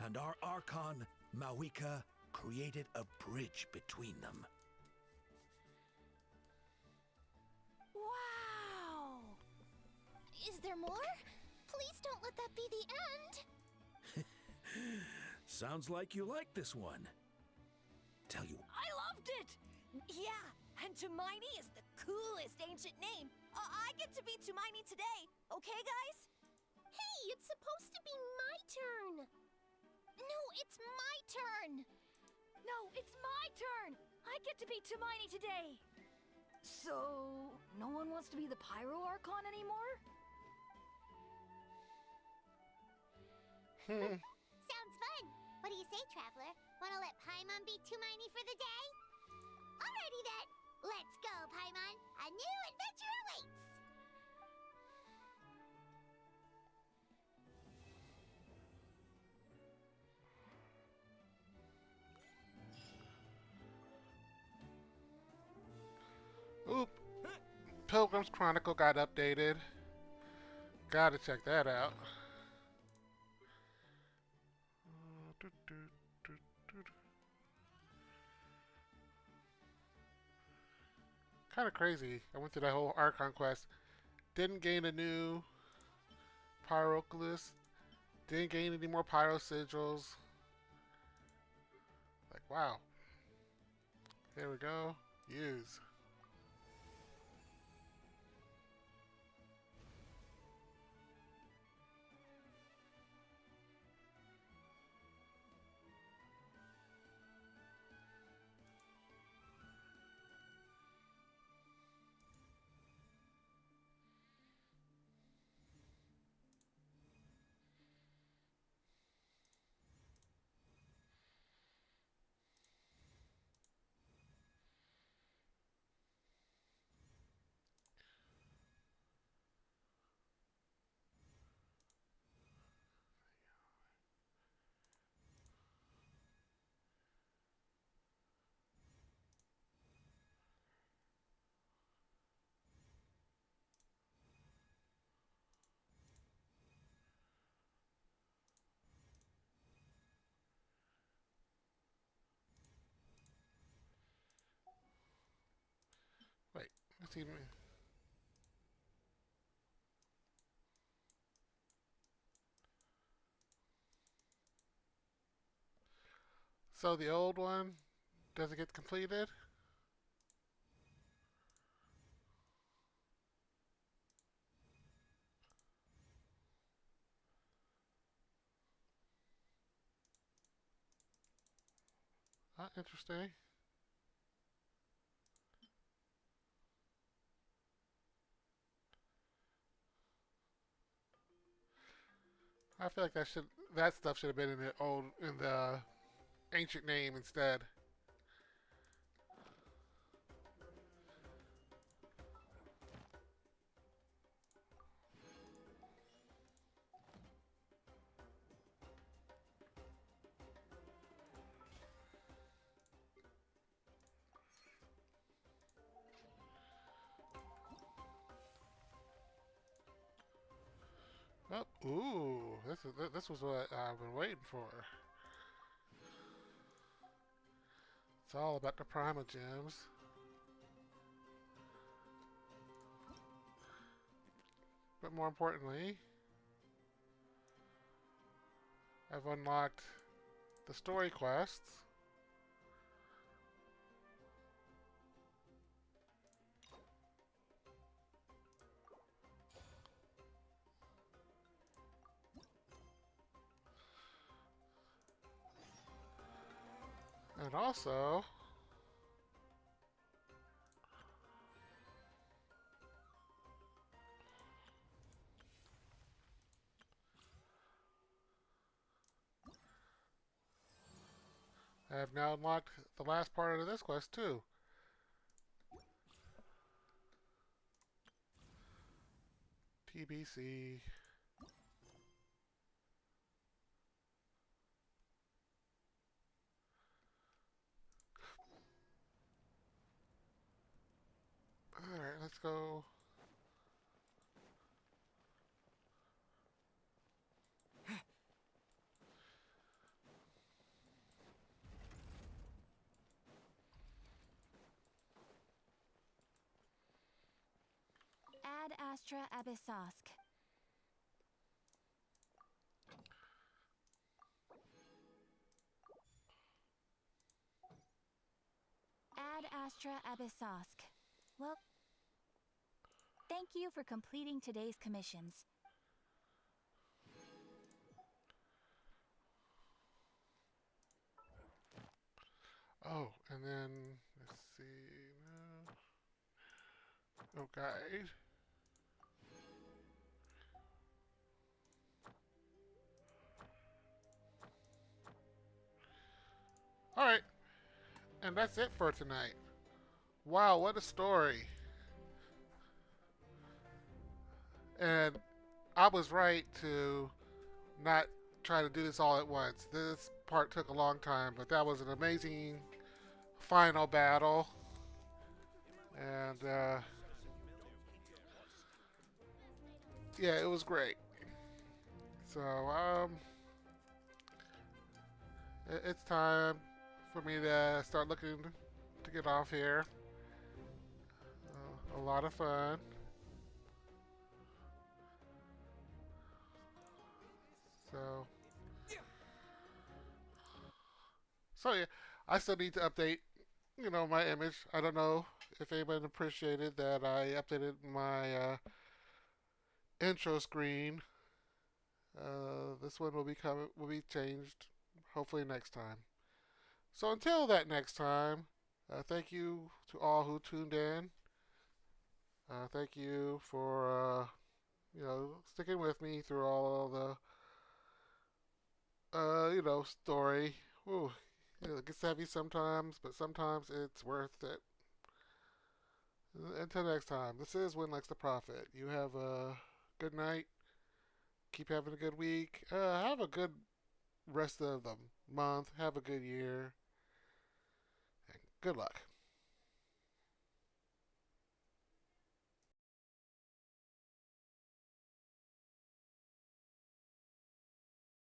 and our Archon, Mawika, created a bridge between them. Wow! Is there more? Please don't let that be the end! Sounds like you like this one. Tell you, I loved it! Yeah, and Tumaini is the coolest ancient name. I get to be Tumaini today, okay, guys? Hey, it's supposed to be my turn. No, it's my turn. No, it's my turn. I get to be Tumaini today. So, no one wants to be the Pyro Archon anymore? Sounds fun. What do you say, Traveler? Wanna let Paimon be Tumini for the day? Alrighty then. Let's go, Paimon. A new adventure awaits. Oop. Pilgrim's Chronicle got updated. Gotta check that out. Kind of crazy. I went through that whole Archon quest. Didn't gain a new Pyroclist. Didn't gain any more Pyro Sigils. Like, wow. Here we go. Use. Wait, what's even... So the old one doesn't get completed? Interesting. I feel like that stuff should have been in the ancient name instead. Oh, ooh, this was what I've been waiting for. It's all about the Prima Gems. But more importantly, I've unlocked the story quests. And also, I have now unlocked the last part of this quest too. TBC. Alright, let's go. Ad Astra Abyssosk. Ad Astra Abyssosk. Well, thank you for completing today's commissions. Oh, and then let's see. No. Oh, guide. Alright, and that's it for tonight. Wow, what a story. And I was right to not try to do this all at once. This part took a long time, but that was an amazing final battle. And yeah, it was great. So it's time for me to start looking to get off here. A lot of fun. So, yeah, I still need to update, my image. I don't know if anyone appreciated that I updated my intro screen. This one will be changed hopefully next time. So until that next time, thank you to all who tuned in. Thank you for sticking with me through all of the story. Ooh, it gets heavy sometimes, but sometimes it's worth it. Until next time, this is Win Likes the Prophet. You have a good night. Keep having a good week. Have a good rest of the month. Have a good year. And good luck.